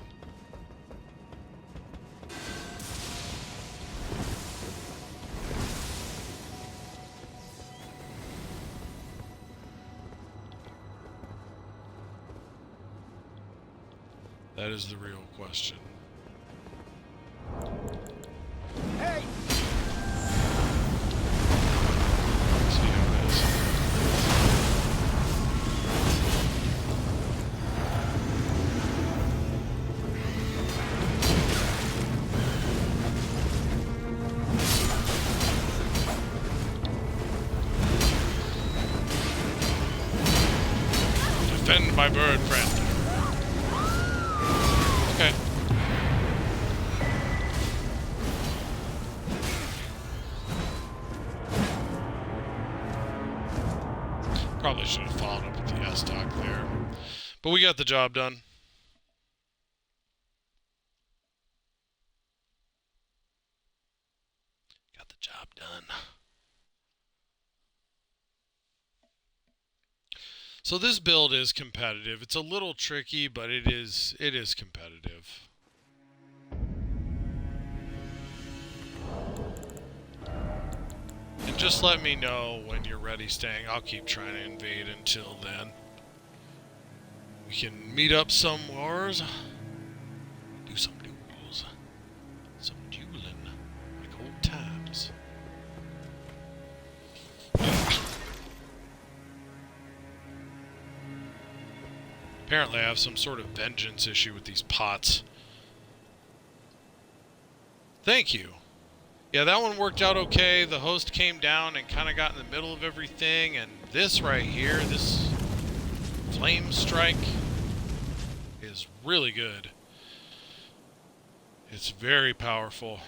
That is the real question. Hey! See how it is. Defend my bird friend. Okay. Probably should have followed up with the S-Dock there. But we got the job done. Got the job done. So this build is competitive. It's a little tricky, but it is competitive. And just let me know when you're ready, Stang. I'll keep trying to invade until then. We can meet up some wars. Do some duels. Some dueling. Like old times. Apparently I have some sort of vengeance issue with these pots. Thank you. Yeah, that one worked out okay. The host came down and kind of got in the middle of everything. And this right here, this flame strike, is really good. It's very powerful.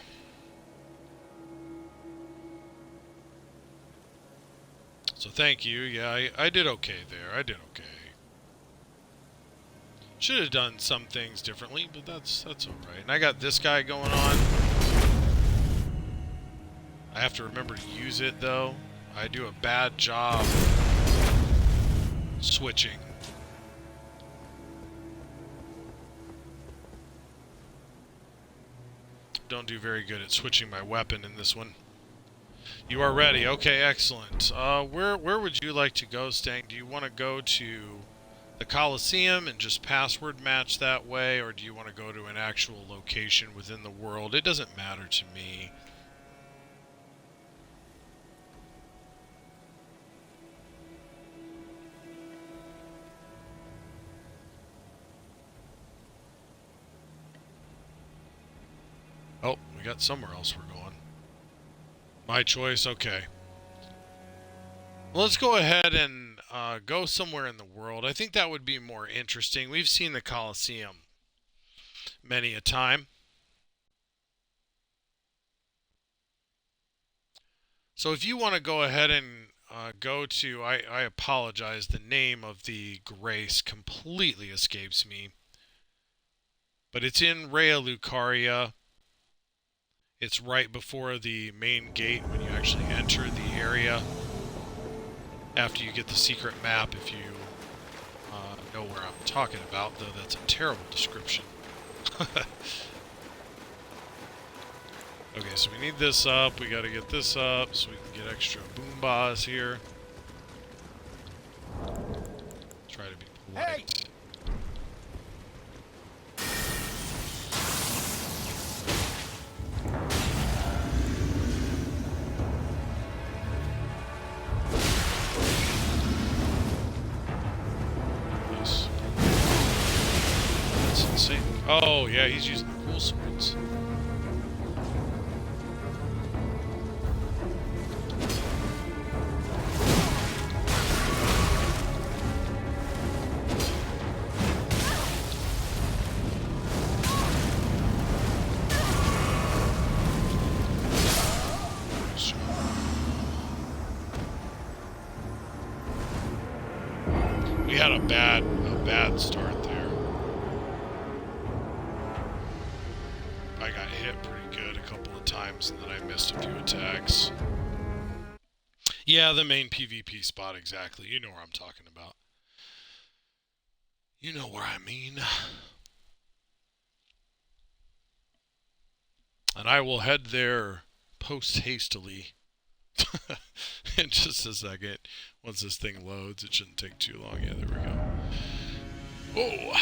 So thank you. Yeah, I did okay there. I did okay. Should have done some things differently, but that's alright. And I got this guy going on. I have to remember to use it, though. I do a bad job switching. Don't do very good at switching my weapon in this one. You are ready. Okay, excellent. Where would you like to go, Stang? Do you want to go to the Coliseum and just password match that way, or do you want to go to an actual location within the world? It doesn't matter to me. Oh, we got somewhere else we're going. My choice, okay. Well, let's go ahead and go somewhere in the world. I think that would be more interesting. We've seen the Colosseum many a time. So if you want to go ahead and go to, I apologize, the name of the grace completely escapes me. But it's in Rea Lucaria. It's right before the main gate when you actually enter the area. After you get the secret map, if you know where I'm talking about, though that's a terrible description. Okay, so we need this up. We gotta get this up so we can get extra boombas here. Try to be polite. Hey! Nice. That's insane. Oh, yeah, he's using the cool swords. We had a bad start there. I got hit pretty good a couple of times and then I missed a few attacks. Yeah, the main PvP spot, exactly. You know where I'm talking about. You know where I mean. And I will head there post-hastily. In just a second. Once this thing loads, it shouldn't take too long. Yeah, there we go. Oh!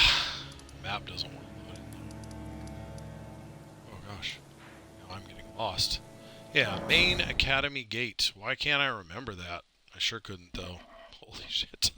Map doesn't want to load it. Oh gosh. Now I'm getting lost. Yeah, main academy gate. Why can't I remember that? I sure couldn't though. Holy shit.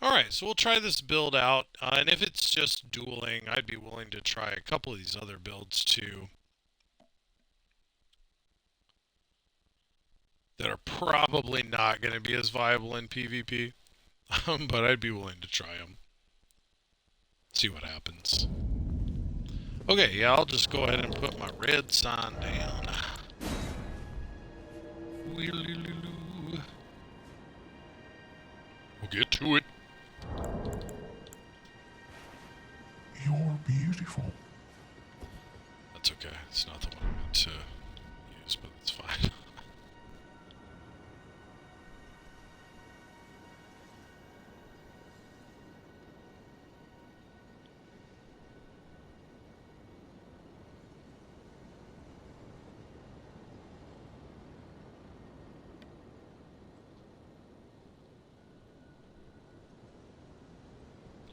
Alright, so we'll try this build out, and if it's just dueling, I'd be willing to try a couple of these other builds too. That are probably not going to be as viable in PvP, but I'd be willing to try them. See what happens. Okay, yeah, I'll just go ahead and put my red sign down. We'll get to it. You're beautiful. That's okay. It's not the one I meant to use, but it's fine.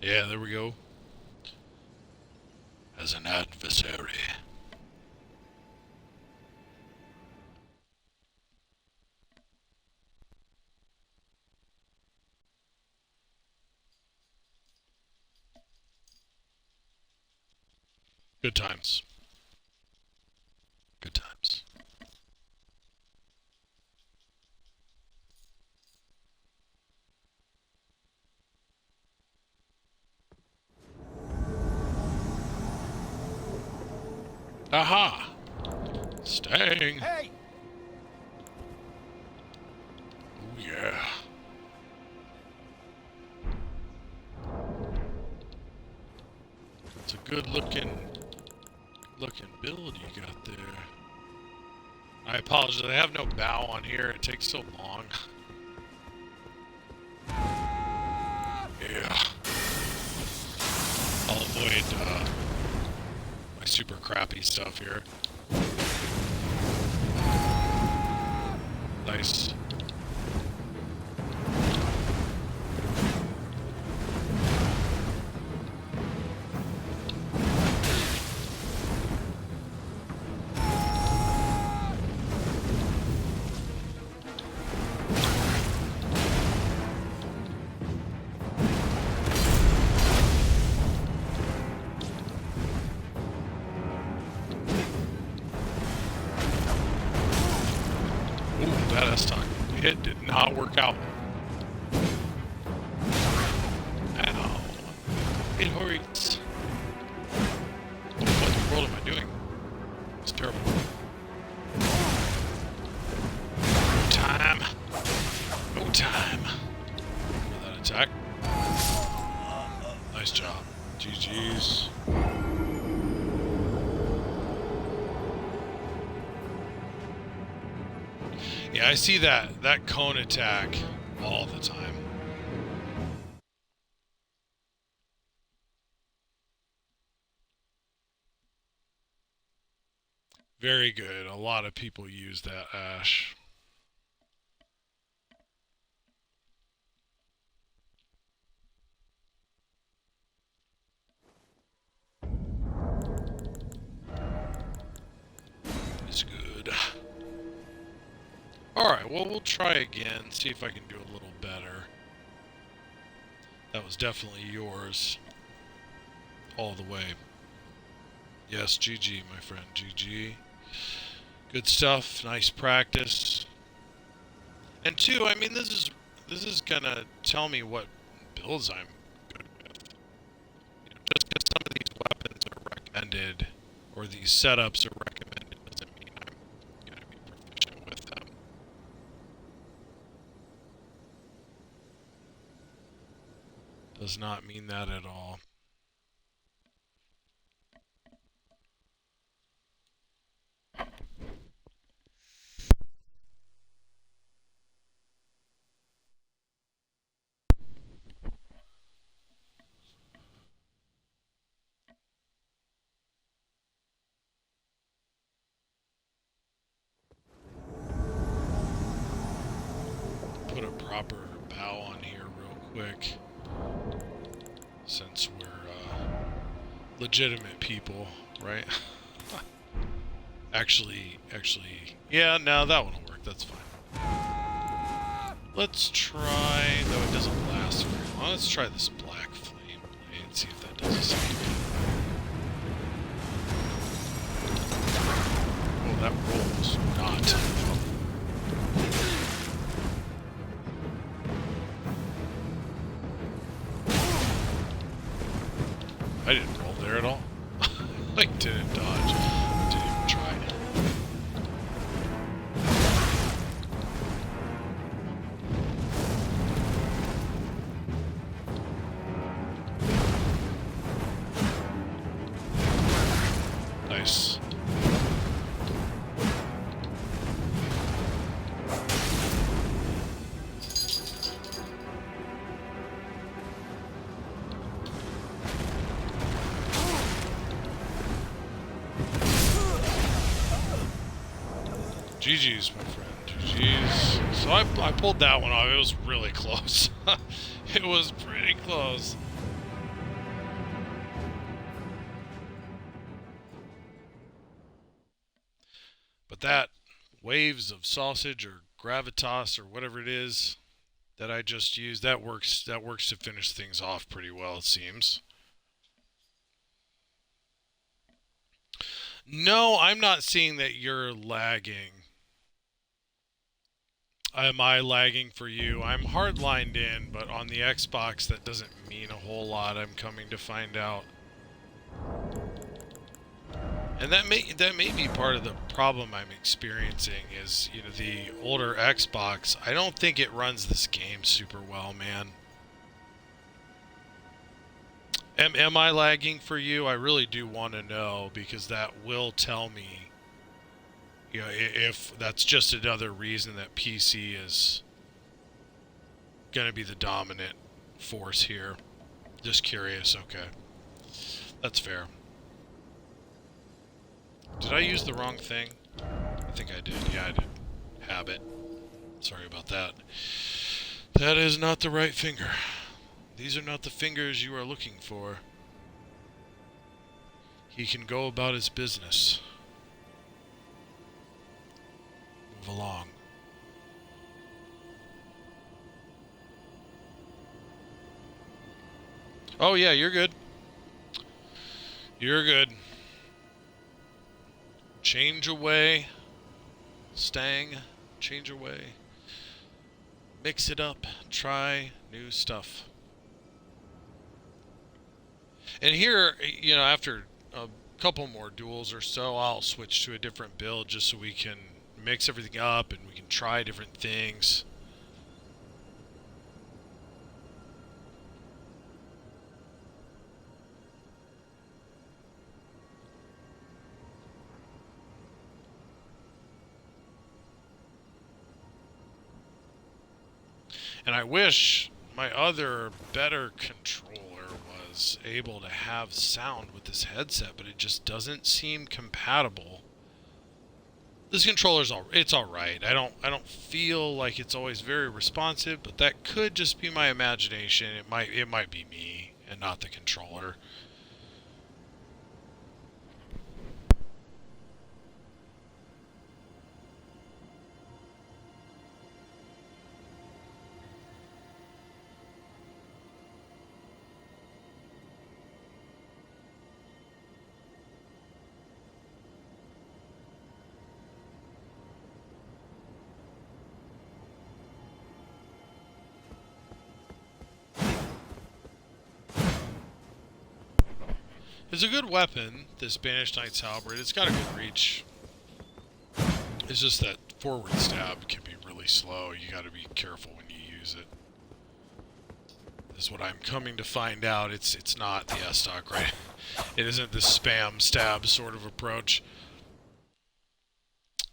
Yeah, there we go. As an adversary. Good times. Good times. Aha! Stang! Hey! Oh yeah. It's a good looking build you got there. I apologize, I have no bow on here, it takes so long. Yeah. I'll avoid my super crappy stuff here. Nice. That S-Talk hit did not work out. Ow. It hurts. What in the world am I Terrible. No time. No time for that attack. Nice job. GG's. Yeah, I see that cone attack all the time. Very good. A lot of people use that Ash. It's good. Alright, well, we'll try again, see if I can do a little better. That was definitely yours. All the way. Yes, GG, my friend, GG. Good stuff, nice practice. And two, I mean, this is gonna tell me what builds I'm good with. You know, just because some of these weapons are recommended, or these setups are recommended, doesn't mean I'm gonna be proficient with them. Does not mean that at all. Put a proper bow on here real quick, since we're legitimate people, right? actually, yeah, no, that one will work. That's fine. Let's try, though it doesn't last very long. Let's try this black flame blade and see if that does the same. Oh, that rolls not. I didn't roll there at all. I didn't dodge. Didn't even try. Nice. GG's, my friend. GG's. So I pulled that one off. It was really close. It was pretty close. But that waves of sausage or gravitas or whatever it is that I just used, that works to finish things off pretty well, it seems. No, I'm not seeing that you're lagging. Am I lagging for you? I'm hardlined in, but on the Xbox that doesn't mean a whole lot, I'm coming to find out. And that may be part of the problem I'm experiencing is, you know, the older Xbox, I don't think it runs this game super well, man. Am I lagging for you? I really do want to know, because that will tell me, you know, if that's just another reason that PC is going to be the dominant force here. Just curious, okay. That's fair. Did I use the wrong thing? I think I did. Yeah, I did. Habit. Sorry about that. That is not the right finger. These are not the fingers you are looking for. He can go about his business. Move along. Oh yeah, you're good. You're good. Change away. Stang. Change away. Mix it up. Try new stuff. And here, you know, after a couple more duels or so, I'll switch to a different build just so we can mix everything up and we can try different things. And I wish my other better controller was able to have sound with this headset, but it just doesn't seem compatible. This controller's it's all right. I don't feel like it's always very responsive, but that could just be my imagination. It might be me and not the controller. It's a good weapon, this Banished Knight's Halberd. It's got a good reach. It's just that forward stab can be really slow. You gotta be careful when you use it. This is what I'm coming to find out. It's not the S-Stock, right? It isn't this spam stab sort of approach.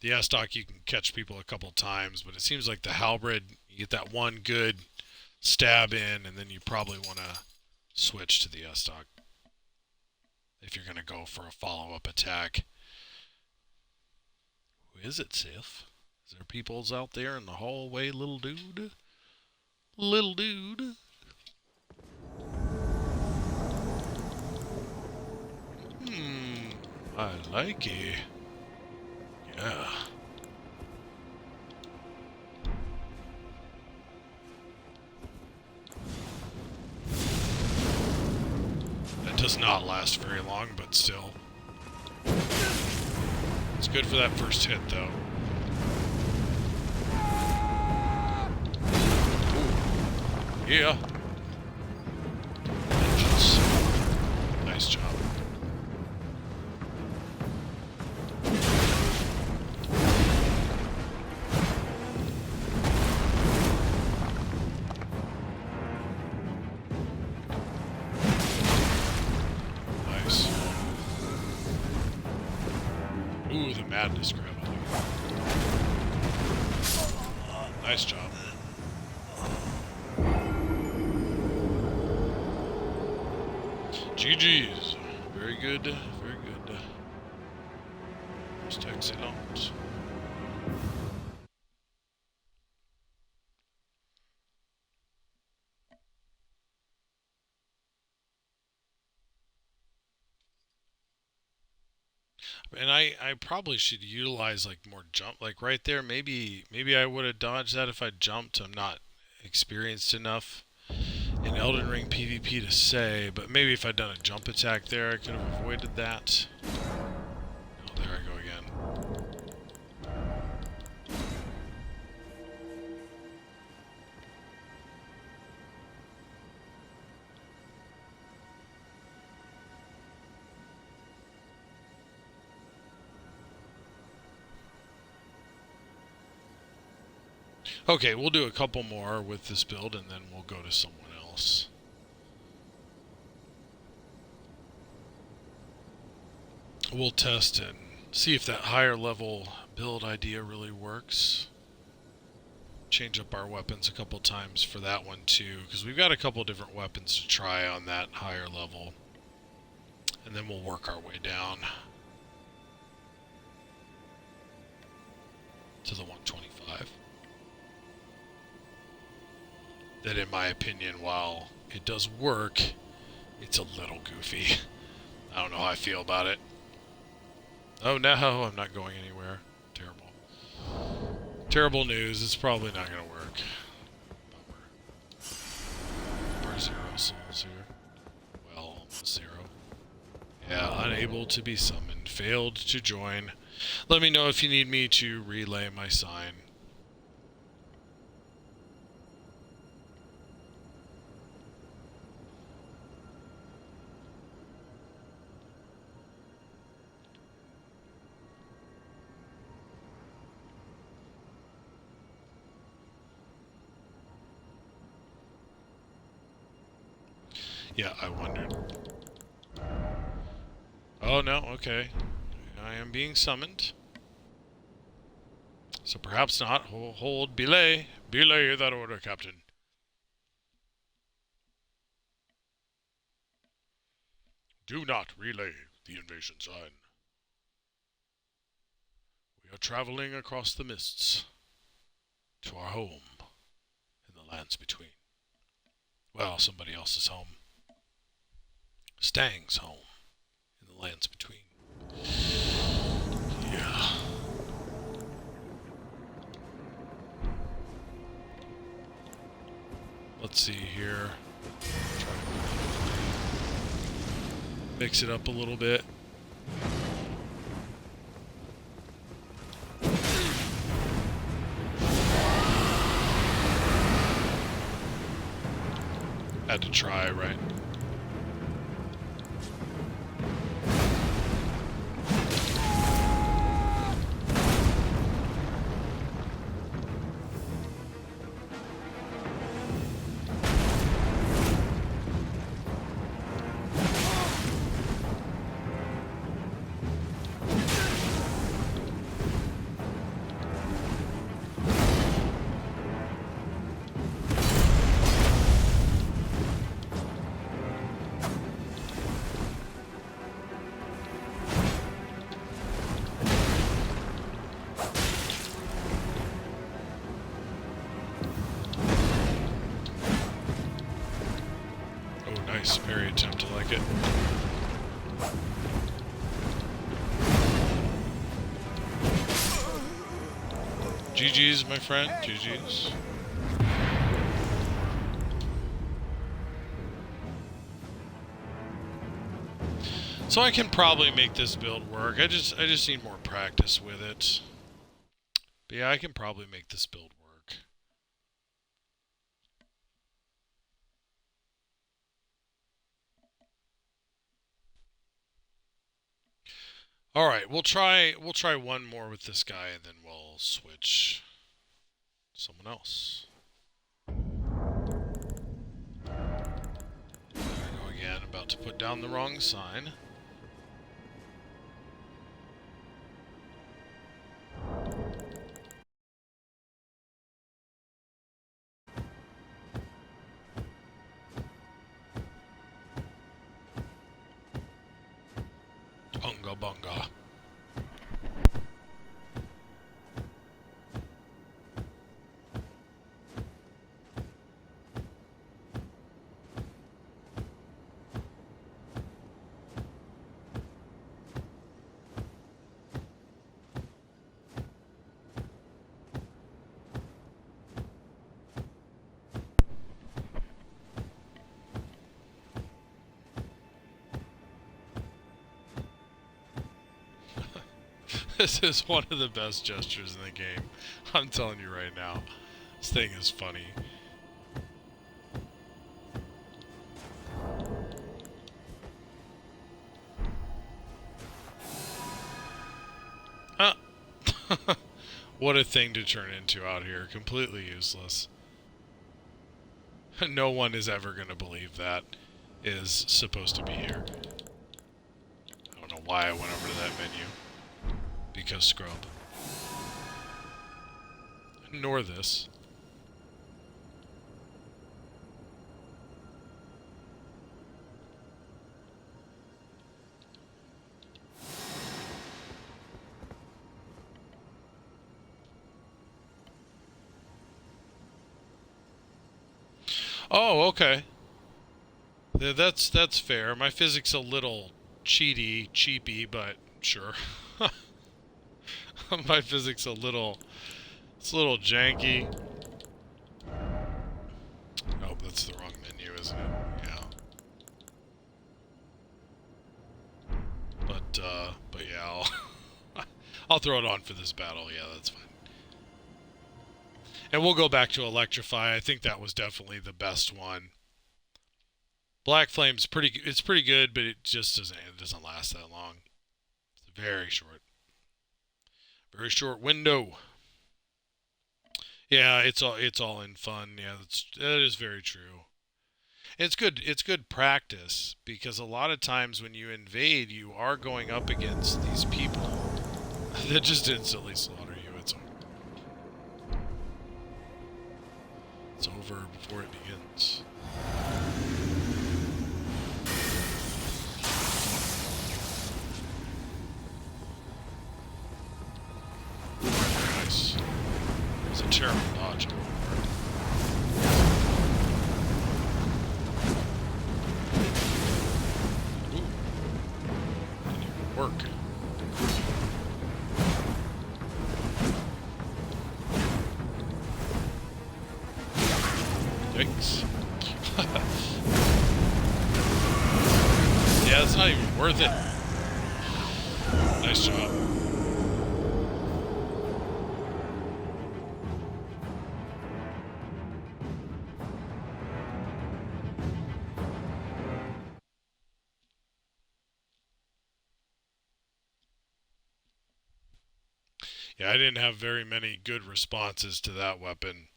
The S-Stock you can catch people a couple times, but it seems like the Halberd, you get that one good stab in, and then you probably want to switch to the S-Stock if you're going to go for a follow-up attack. Who is it, Sif? Is there peoples out there in the hallway, little dude? Little dude? I like it. Yeah. That does not last very long, but still. It's good for that first hit, though. Ooh. Yeah. Vengeance. Nice job. Ooh, the madness grab. Nice job. GG's. Very good, very good. Just excellent. And I probably should utilize like more jump, like right there. Maybe I would have dodged that if I jumped. I'm not experienced enough in Elden Ring PvP to say, but maybe if I'd done a jump attack there, I could have avoided that. Oh, there I go again. Okay, we'll do a couple more with this build, and then we'll go to someone else. We'll test and see if that higher level build idea really works. Change up our weapons a couple times for that one too, because we've got a couple different weapons to try on that higher level. And then we'll work our way down to the 125. That, in my opinion, while it does work, it's a little goofy. I don't know how I feel about it. Oh no, I'm not going anywhere. Terrible. Terrible news. It's probably not going to work. Bummer. We're 0 souls here. Well, almost 0. Yeah, unable to be summoned. Failed to join. Let me know if you need me to relay my sign. Yeah, I wondered. Oh no, okay. I am being summoned. So perhaps not. Hold, belay. Belay that order, Captain. Do not relay the invasion sign. We are traveling across the mists to our home in the lands between. Well, somebody else's home. Stang's home in the lands between. Yeah. Let's see here. Try to mix it up a little bit. Had to try, right? Nice parry attempt, I like it. GG's, my friend. GG's. So I can probably make this build work. I just need more practice with it. But yeah, I can probably make this build work. All right, we'll try one more with this guy, and then we'll switch someone else. There we go again. About to put down the wrong sign. Unga bunga. This is one of the best gestures in the game. I'm telling you right now. This thing is funny. Ah. What a thing to turn into out here. Completely useless. No one is ever going to believe that is supposed to be here. I don't know why I went over to that menu. Because scrub. Nor this. Oh, okay. That's fair. My physics a little cheapy, but sure. My physics it's a little janky. Oh, that's the wrong menu, isn't it? Yeah. But yeah, I'll throw it on for this battle. Yeah, that's fine. And we'll go back to Electrify. I think that was definitely the best one. Black Flame's it's pretty good, but it just doesn't last that long. It's very short. Very short window. Yeah, it's all in fun. Yeah, that is very true. It's good practice because a lot of times when you invade, you are going up against these people that just instantly slaughter you. It's over before it begins. Nice. It's a terrible dodge. Ooh. Didn't even work. Yikes. Yeah, it's not even worth it. Nice job. Yeah, I didn't have very many good responses to that weapon.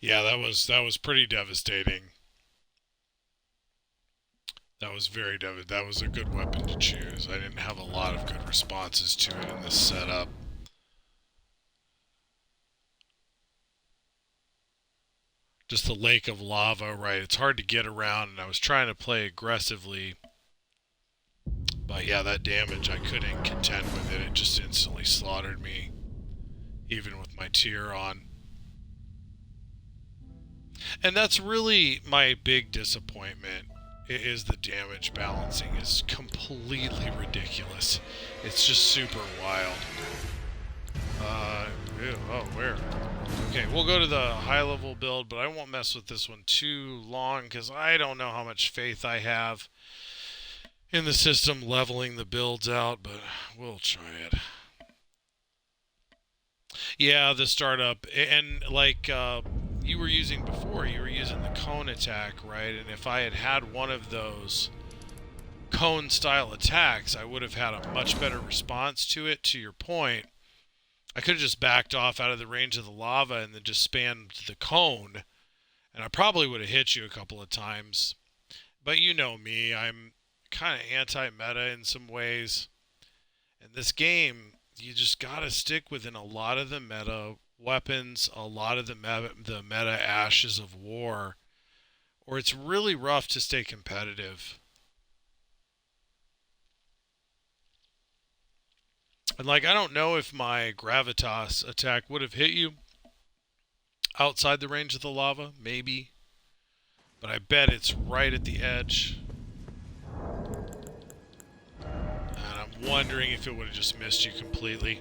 Yeah, that was pretty devastating. That was very devastating. That was a good weapon to choose. I didn't have a lot of good responses to it in this setup. Just the lake of lava, right? It's hard to get around, and I was trying to play aggressively. But yeah, that damage, I couldn't contend with it. It just instantly slaughtered me, even with my tier on. And that's really my big disappointment, is the damage balancing is completely ridiculous. It's just super wild. Oh, where? Okay, we'll go to the high level build, but I won't mess with this one too long because I don't know how much faith I have in the system leveling the builds out, but we'll try it. Yeah, the startup, and like you were using before, you were using the cone attack, right? And if I had had one of those cone style attacks, I would have had a much better response to it, to your point. I could have just backed off out of the range of the lava and then just spammed the cone, and I probably would have hit you a couple of times. But you know me, I'm kind of anti-meta in some ways. And this game, you just gotta stick within a lot of the meta weapons, a lot of the meta ashes of war, or it's really rough to stay competitive. And like, I don't know if my gravitas attack would have hit you outside the range of the lava, maybe. But I bet it's right at the edge. And I'm wondering if it would have just missed you completely.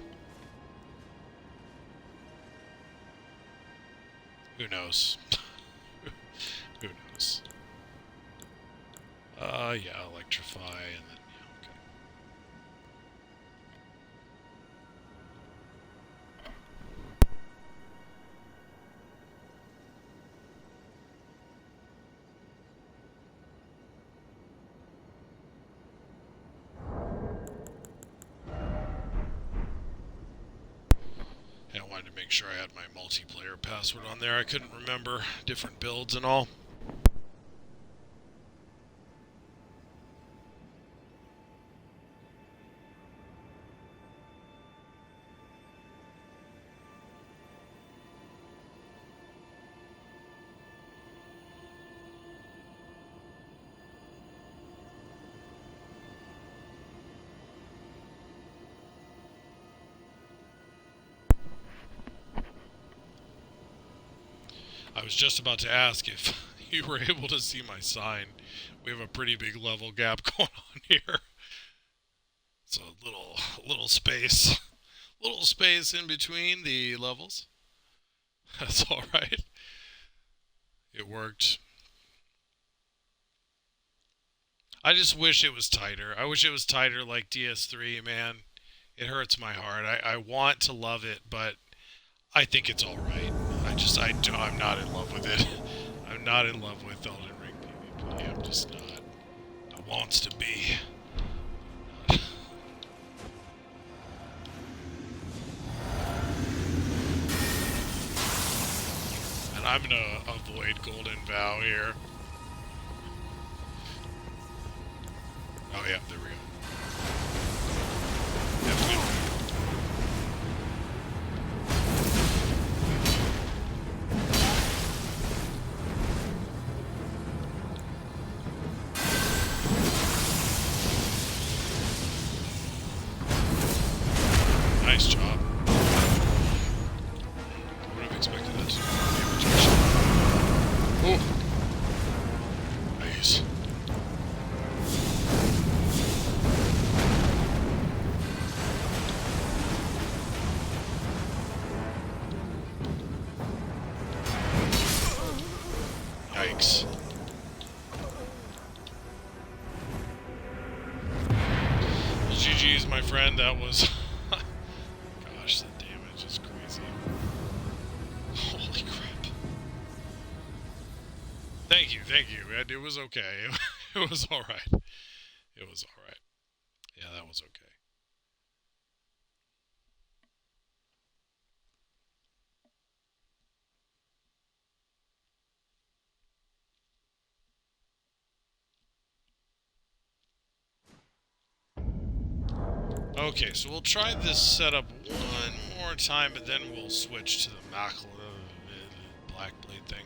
Who knows? Who knows? Yeah, electrify and then, yeah, okay. And I wanted to make sure I had my multiplayer password on there. I couldn't remember different builds and all. I was just about to ask if you were able to see my sign. We have a pretty big level gap going on here. It's a little space. Little space in between the levels. That's alright. It worked. I just wish it was tighter. I wish it was tighter like DS3, man. It hurts my heart. I want to love it, but I think it's alright. I'm not in love with it. I'm not in love with Elden Ring PvP. I'm just not. I wants to be. And I'm gonna avoid Golden Vow here. Oh yeah, there we go. Nice job. I would have expected this. Oh. Nice. Yikes. Well, GG's, my friend. That was... Gosh, the damage is crazy. Holy crap. Thank you, thank you. It was okay. It was alright. It was alright. Yeah, that was okay. Okay, so we'll try this setup one more time, but then we'll switch to the Black Blade thing.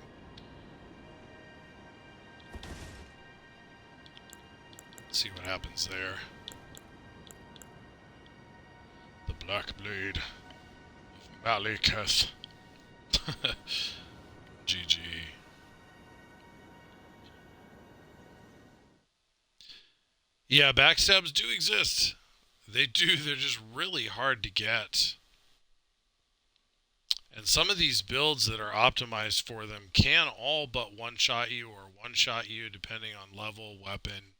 Let's see what happens there. The Black Blade of Malekith. GG. Yeah, backstabs do exist. They do, they're just really hard to get. And some of these builds that are optimized for them can all but one-shot you or one-shot you depending on level, weapon.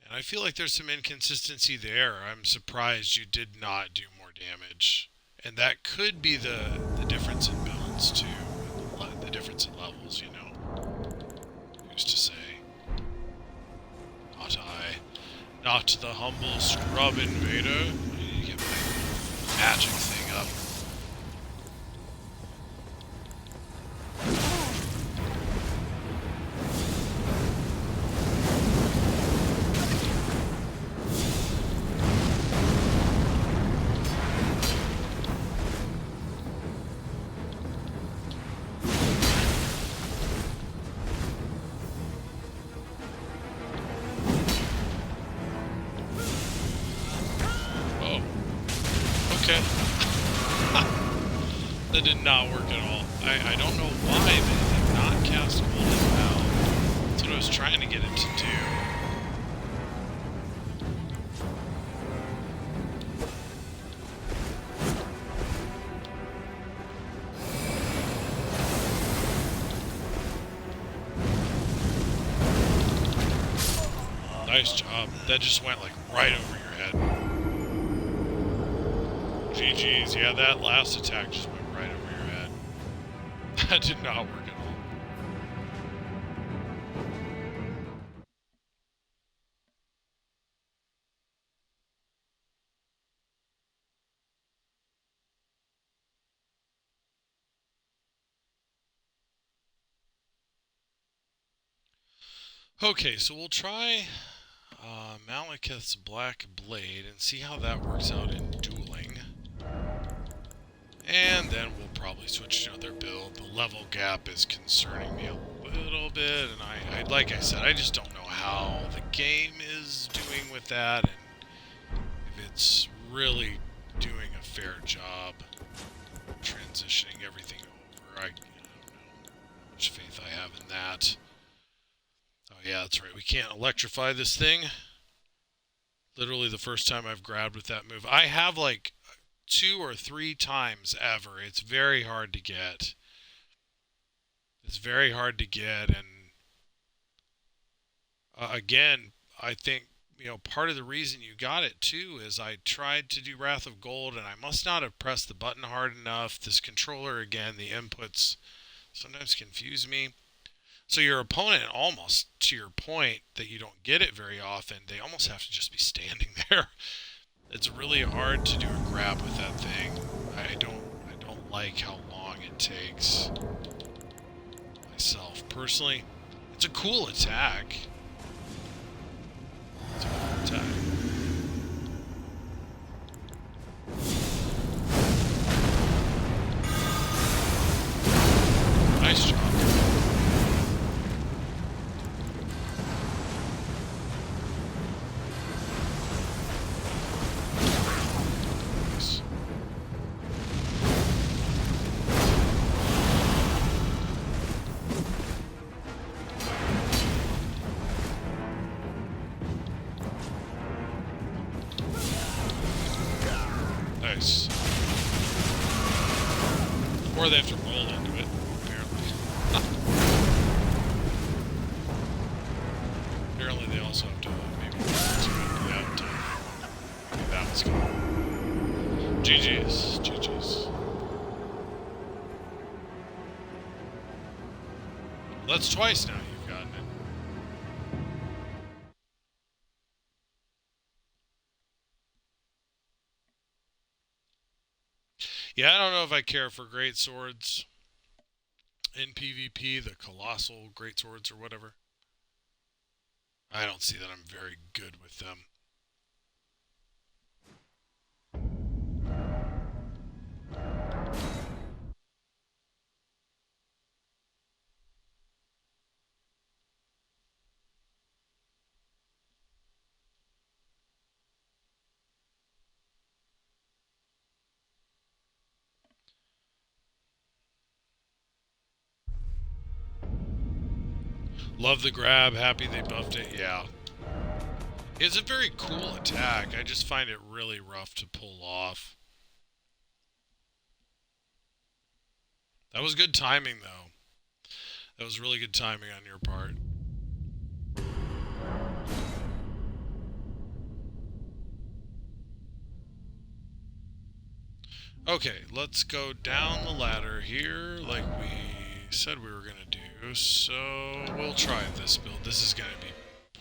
And I feel like there's some inconsistency there. I'm surprised you did not do more damage. And that could be the difference in builds too. The difference in levels, you know. Who's to say? Not I. Not the humble scrub invader. I need to get my magic thing up. Okay. That did not work at all. I don't know why they did not cast Golden Vow. That's what I was trying to get it to do. Nice job. That just went like right over your head. GG's. Yeah, that last attack just went right over your head. That did not work at all. Okay, so we'll try Malekith's Black Blade and see how that works out in dueling. And then we'll probably switch to another build. The level gap is concerning me a little bit, and I like I said, I just don't know how the game is doing with that, and if it's really doing a fair job transitioning everything over. I don't know how much faith I have in that. Oh yeah, that's right. We can't electrify this thing. Literally the first time I've grabbed with that move. I have like 2 or 3 times ever. It's very hard to get. It's very hard to get, and again, I think, you know, part of the reason you got it too is I tried to do Wrath of Gold and I must not have pressed the button hard enough. This controller, again, the inputs sometimes confuse me. So your opponent, almost to your point that you don't get it very often, they almost have to just be standing there. It's really hard to do a grab with that thing. I don't like how long it it takes. Myself, personally. It's a cool attack. It's a cool attack. Nice job. Nice. Nice. Or they have to roll into it, apparently. Apparently they also have to maybe roll into it. Yeah, that was good. GG's. GG's. Well, that's twice now you've gotten it. Yeah, I don't know if I care for great swords in PvP, the colossal great swords or whatever. I don't see that I'm very good with them. Love the grab, happy they buffed it, yeah. It's a very cool attack, I just find it really rough to pull off. That was good timing, though. That was really good timing on your part. Okay, let's go down the ladder here like we said we were going to do. So we'll try this build. This is going to be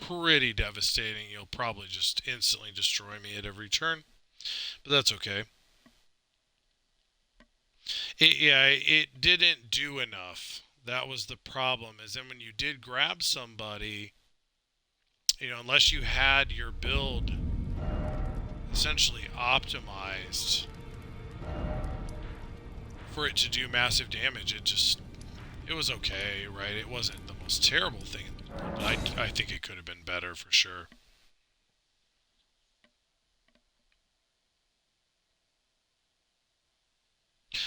pretty devastating. You'll probably just instantly destroy me at every turn, but that's okay. It didn't do enough. That was the problem, is then when you did grab somebody, you know, unless you had your build essentially optimized for it to do massive damage, it was okay, right? It wasn't the most terrible thing in the world, but I think it could have been better for sure.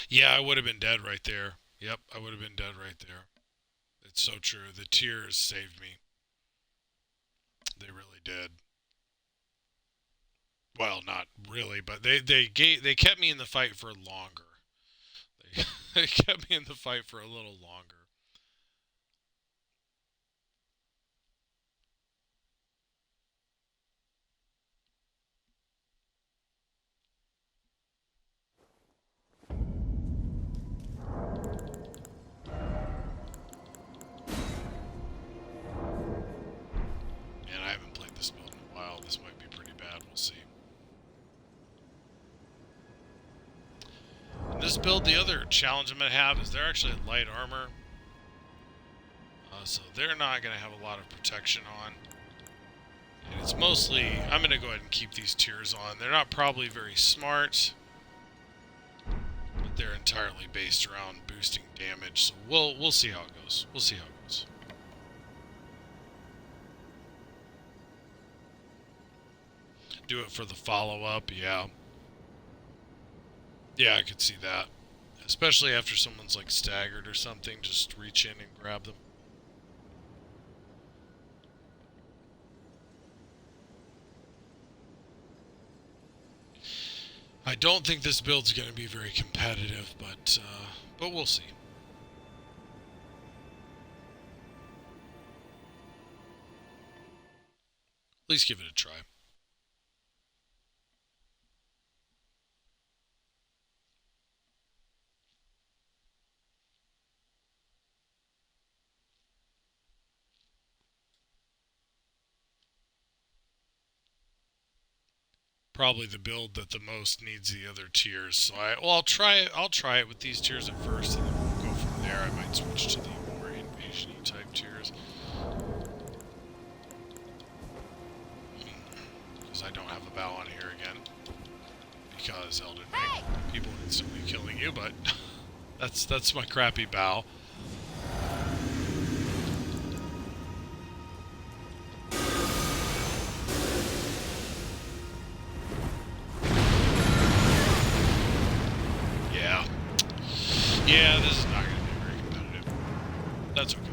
Yeah, I would have been dead right there. Yep, I would have been dead right there. It's so true. The tears saved me. They really did. Well, not really, but they kept me in the fight for longer. They, they kept me in the fight for a little longer. Man, I haven't played this build in a while. This might be pretty bad. We'll see. In this build, the other challenge I'm going to have is they're actually light armor. So they're not going to have a lot of protection on. And it's mostly, I'm going to go ahead and keep these tiers on. They're not probably very smart, but they're entirely based around boosting damage. So we'll see how it goes. We'll see how it goes. Do it for the follow-up, yeah. Yeah, I could see that. Especially after someone's like staggered or something, just reach in and grab them. I don't think this build's going to be very competitive, but we'll see. At least give it a try. Probably the build that the most needs the other tiers. So I'll try it with these tiers at first, and then I might switch to the more invasion-y type tiers. Because I don't have a bow on here again. Because Elden Ring, people instantly killing you, but that's my crappy bow. Yeah, this is not going to be very competitive. That's okay.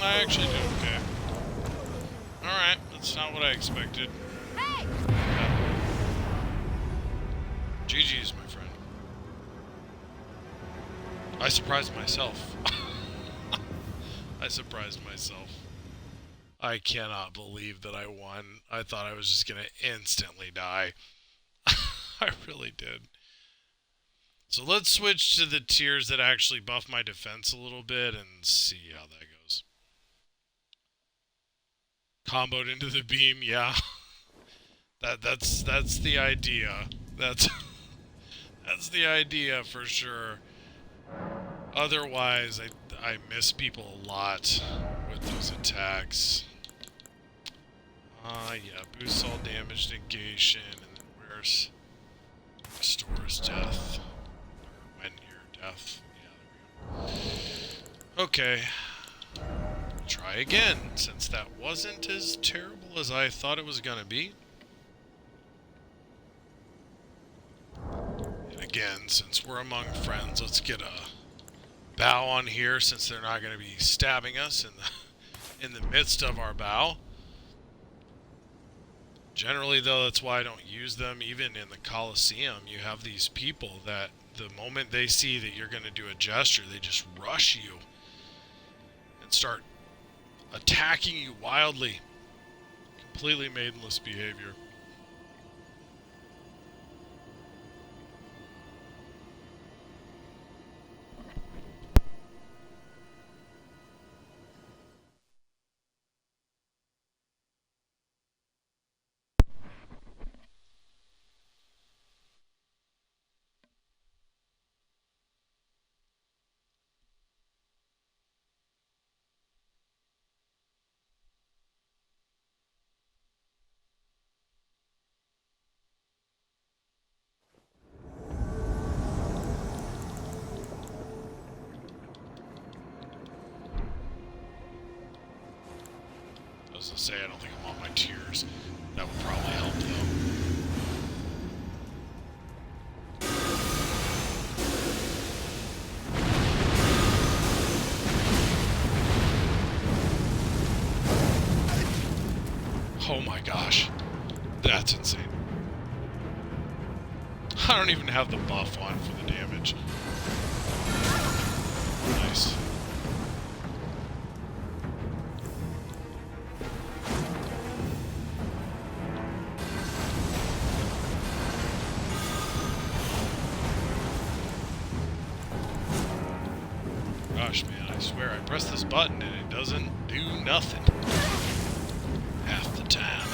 I actually did okay. Alright, that's not what I expected. Hey! GG's, my friend. I surprised myself. I surprised myself. I cannot believe that I won. I thought I was just gonna instantly die. I really did. So let's switch to the tiers that actually buff my defense a little bit and see how that goes. Comboed into the beam, yeah. That's the idea. That's the idea for sure. Otherwise, I miss people a lot with those attacks. Yeah, boosts all damage negation, and then where's restores death? Or when you're death. Yeah, there we go. Okay. Try again, since that wasn't as terrible as I thought it was gonna be. And again, since we're among friends, let's get a bow on here, since they're not going to be stabbing us in the midst of our bow. Generally, though, that's why I don't use them. Even in the Colosseum, you have these people that the moment they see that you're going to do a gesture, they just rush you and start attacking you wildly. Completely maidenless behavior. I was going to say, I don't think I'm on my tiers. That would probably help, though. Oh my gosh. That's insane. I don't even have the buff on for the damage. Nice. Gosh, man, I swear, I press this button and it doesn't do nothing. Half the time.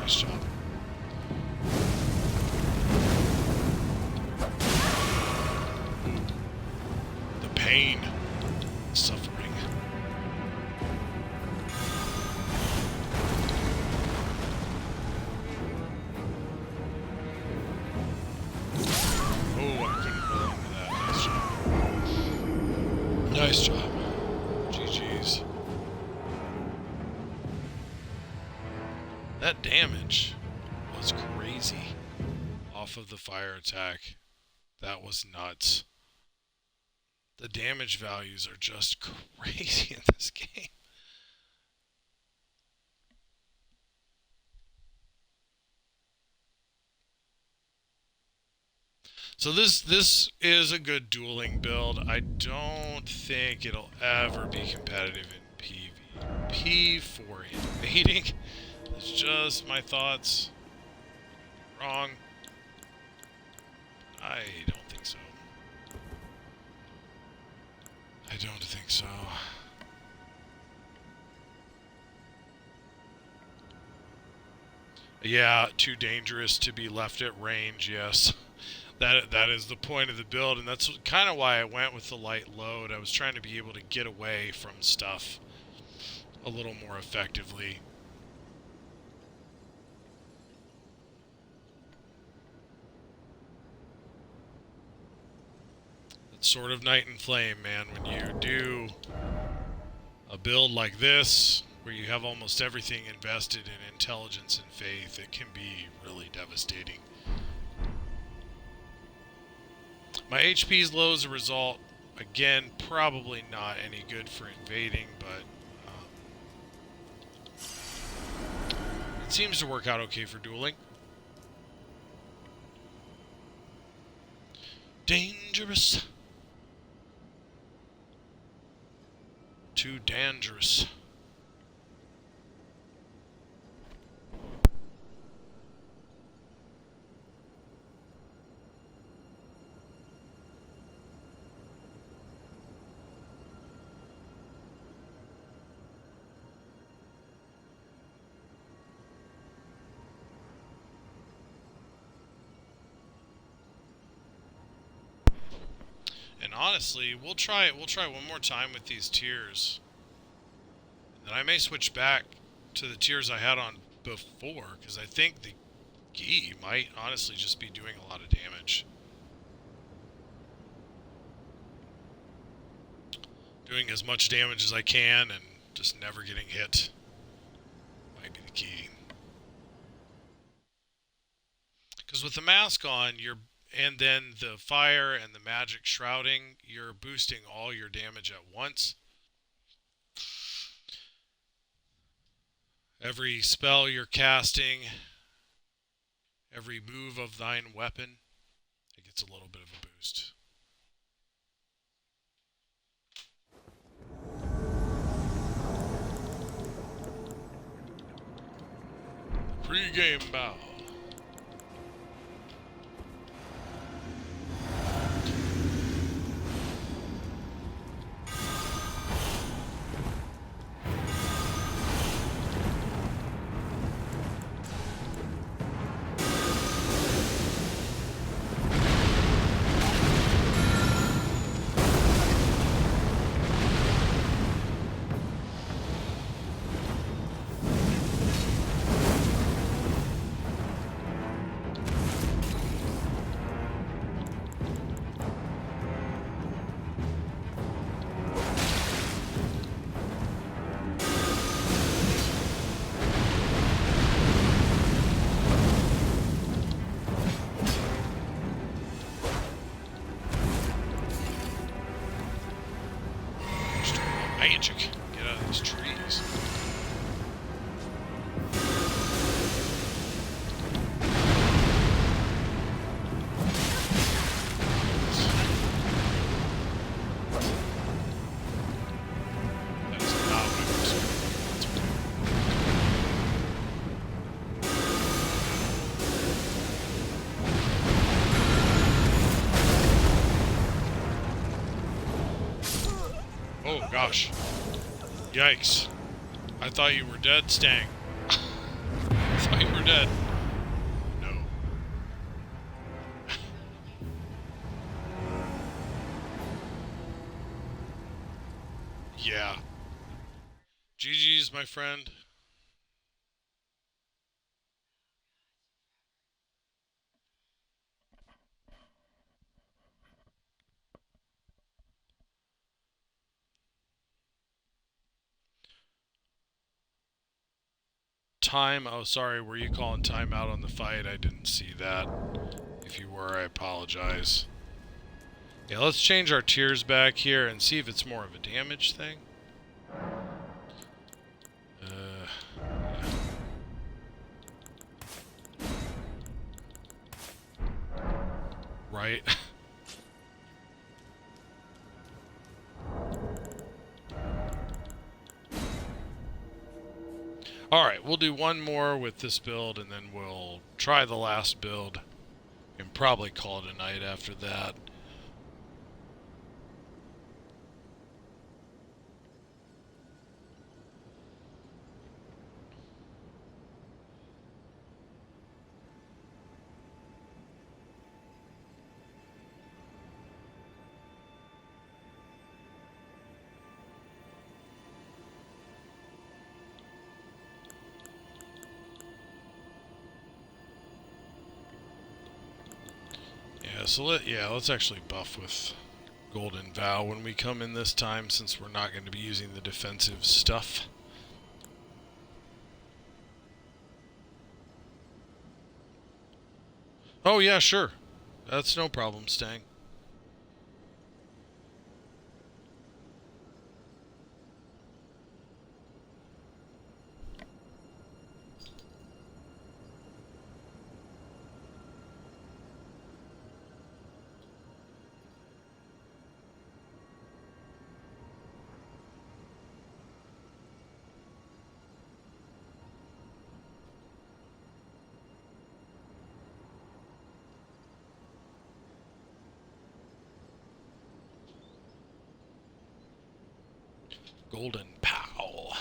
Nice job. The pain. Suffering. Nice job. GG's. That damage was crazy off of the fire attack. That was nuts. The damage values are just crazy in this game. So this is a good dueling build. I don't think it'll ever be competitive in PvP for invading. That's just my thoughts. Wrong. I don't think so. I don't think so. Yeah, too dangerous to be left at range, yes. That is the point of the build, and that's kind of why I went with the light load. I was trying to be able to get away from stuff a little more effectively. It's sort of Night and Flame, man. When you do a build like this, where you have almost everything invested in intelligence and faith, it can be really devastating. My HP's low as a result. Again, probably not any good for invading, but it seems to work out okay for dueling. Dangerous. Too dangerous. And honestly, we'll try one more time with these tiers. And I may switch back to the tiers I had on before, because I think the Gi might honestly just be doing a lot of damage. Doing as much damage as I can and just never getting hit might be the key. Because with the mask on, and then the fire and the magic shrouding, you're boosting all your damage at once. Every spell you're casting, every move of thine weapon, it gets a little bit of a boost. Pre-game bow. Magic. Get out of these trees. That is not what I was expecting. Oh gosh. Yikes. I thought you were dead, Stang. I thought you were dead. No. Yeah. GG's, my friend. Time. Oh, sorry. Were you calling timeout on the fight? I didn't see that. If you were, I apologize. Yeah, let's change our tiers back here and see if it's more of a damage thing. Yeah. right? Alright, we'll do one more with this build, and then we'll try the last build, and probably call it a night after that. Yeah, so let's actually buff with Golden Vow when we come in this time, since we're not going to be using the defensive stuff. Oh yeah, sure. That's no problem, Stang. Golden Pow.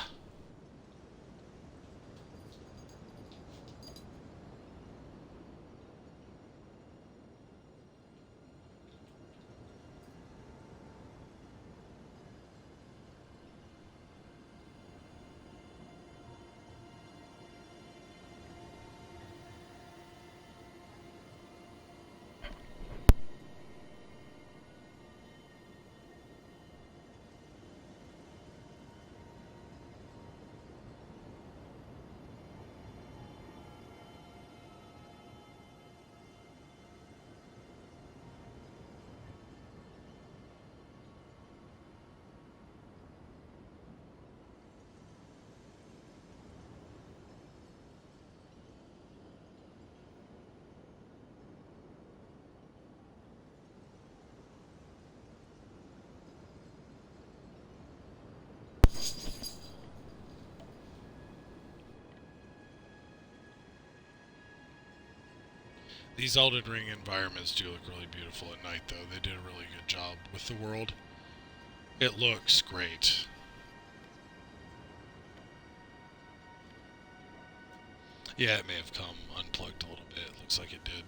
These Elden Ring environments do look really beautiful at night, though. They did a really good job with the world. It looks great. Yeah, it may have come unplugged a little bit. It looks like it did.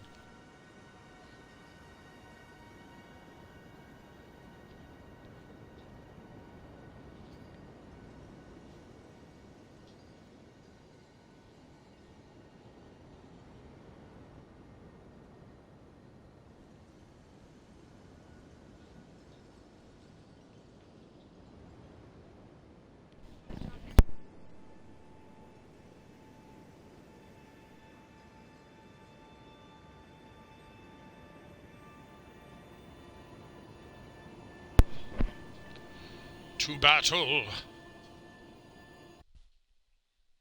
To battle! I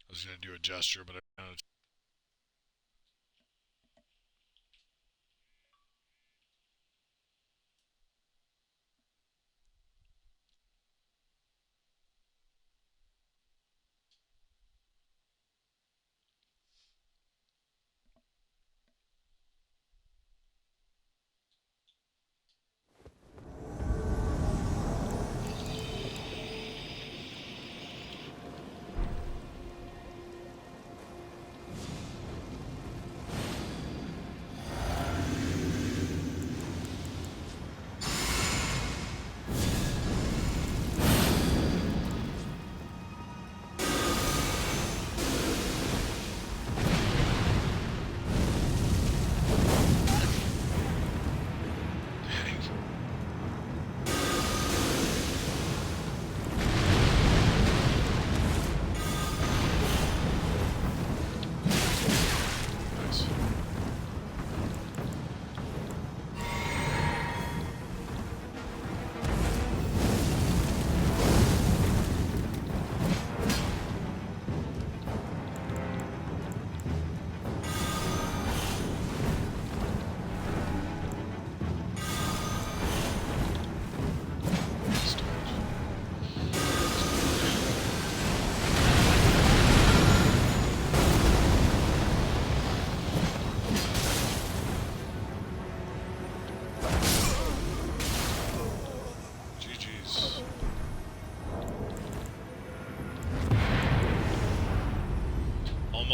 was going to do a gesture, but I don't.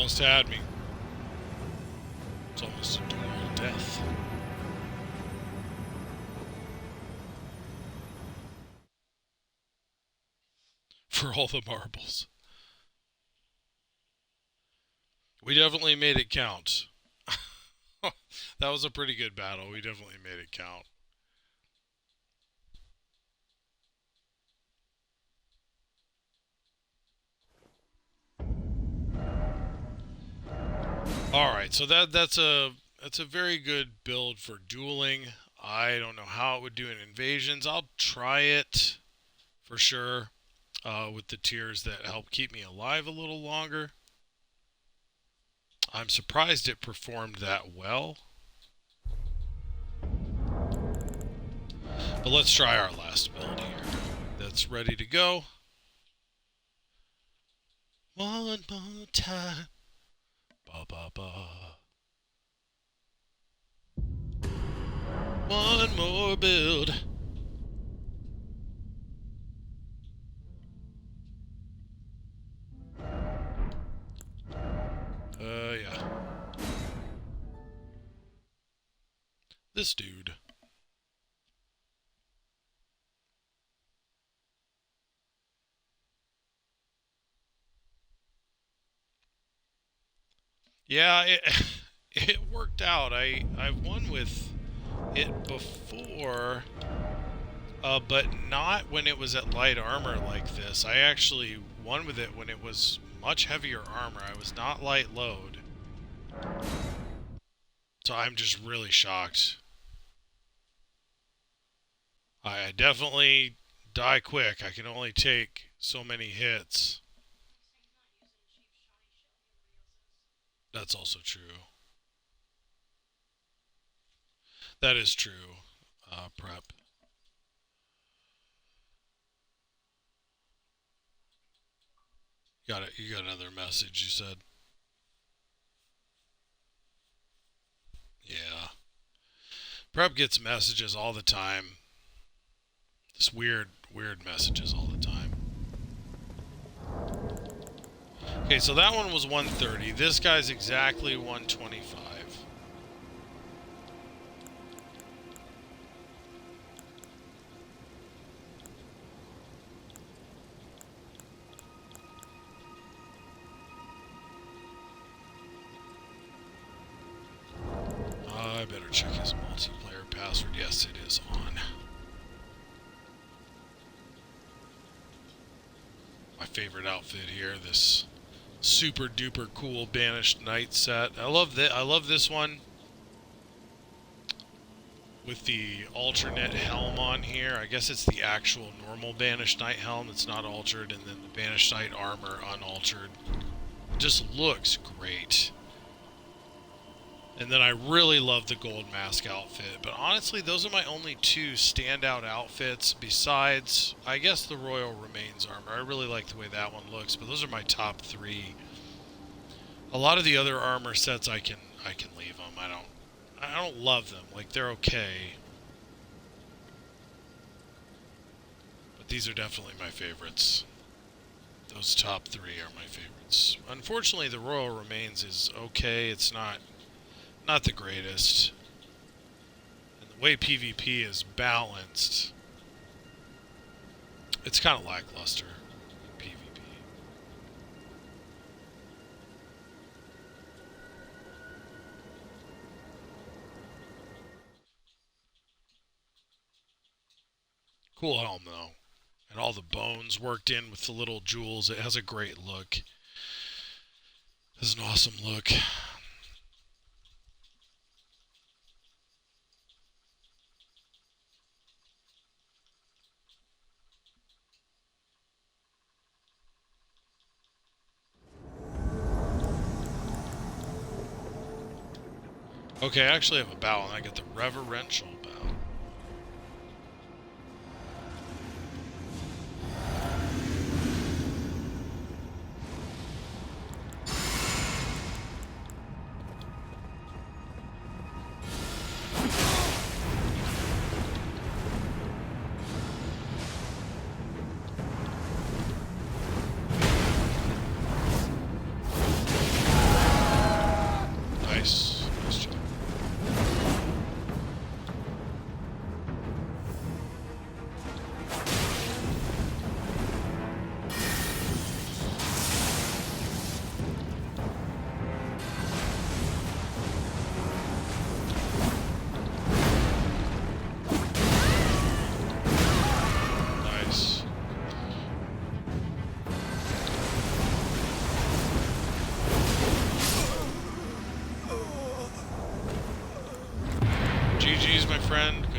almost had me. It's almost a duel to death. For all the marbles. We definitely made it count. That was a pretty good battle. We definitely made it count. Alright, so that's a very good build for dueling. I don't know how it would do in invasions. I'll try it for sure with the tiers that help keep me alive a little longer. I'm surprised it performed that well. But let's try our last build here. That's ready to go. One more time. Ba ba ba. One more build. Yeah. This dude. Yeah, it worked out. I've won with it before, but not when it was at light armor like this. I actually won with it when it was much heavier armor. I was not light load. So I'm just really shocked. I definitely die quick. I can only take so many hits. That's also true. That is true. Prep. Got it. You got another message, you said. Yeah. Prep gets messages all the time. Just weird messages all the time. Okay, so that one was 130. This guy's exactly 125. I better check his multiplayer password. Yes, it is on. My favorite outfit here, this super duper cool Banished Knight set. I love this one with the alternate helm on here. I guess it's the actual normal Banished Knight helm that's not altered, and then the Banished Knight armor unaltered. It just looks great. And then I really love the gold mask outfit. But honestly, those are my only two standout outfits besides, I guess, the Royal Remains armor. I really like the way that one looks, but those are my top three. A lot of the other armor sets I can leave them. I don't love them. Like, they're okay. But these are definitely my favorites. Those top three are my favorites. Unfortunately, the Royal Remains is okay. It's not the greatest. And the way PvP is balanced, it's kind of lackluster in PvP. Cool helm though. And all the bones worked in with the little jewels. It has a great look. It has an awesome look. Okay, I actually have a bow, and I get the reverential bow.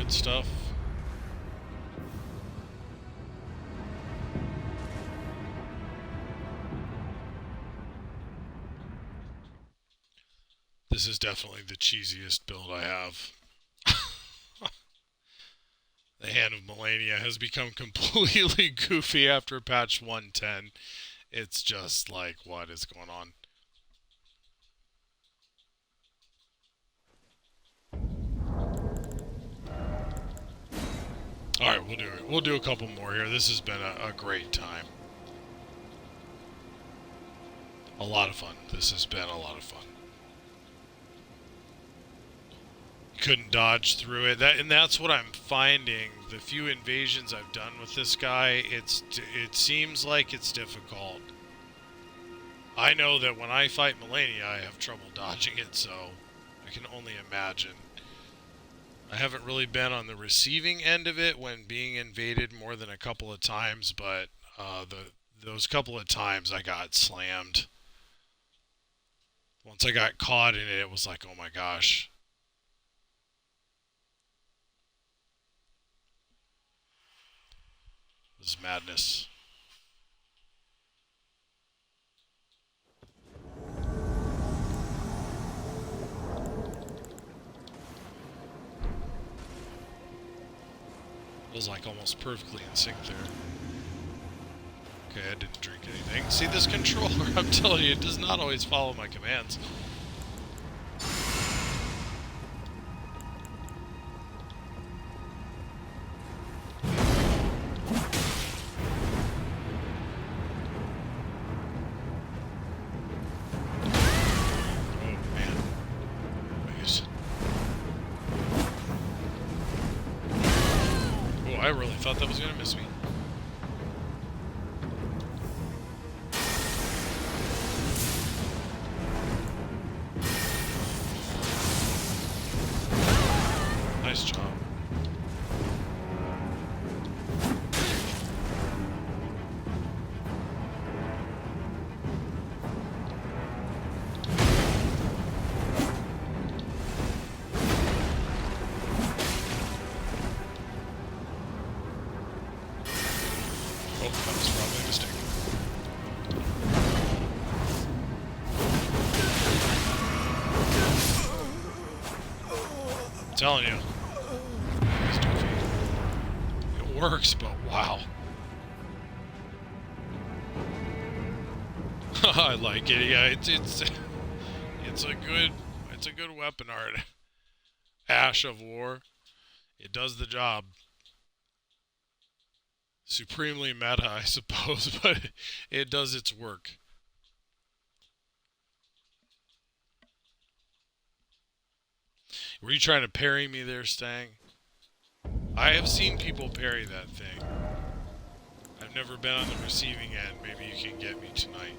good stuff. This is definitely the cheesiest build I have. The Hand of Melania has become completely goofy after patch 110. It's just like, what is going on? Alright, we'll do it. We'll do a couple more here. This has been a great time. A lot of fun. This has been a lot of fun. Couldn't dodge through it. And that's what I'm finding. The few invasions I've done with this guy, it seems like it's difficult. I know that when I fight Melania, I have trouble dodging it, so I can only imagine. I haven't really been on the receiving end of it when being invaded more than a couple of times, but those couple of times I got slammed. Once I got caught in it, it was like, oh my gosh. This is madness. It was like almost perfectly in sync there. Okay, I didn't drink anything. See, this controller, I'm telling you, it does not always follow my commands. I really thought that was going to miss me. Nice job. I'm telling you, it's goofy. It works, but wow. I like it. Yeah, it's a good weapon art. Ash of War. It does the job. Supremely meta, I suppose, but it does its work. Were you trying to parry me there, Stang? I have seen people parry that thing. I've never been on the receiving end. Maybe you can get me tonight.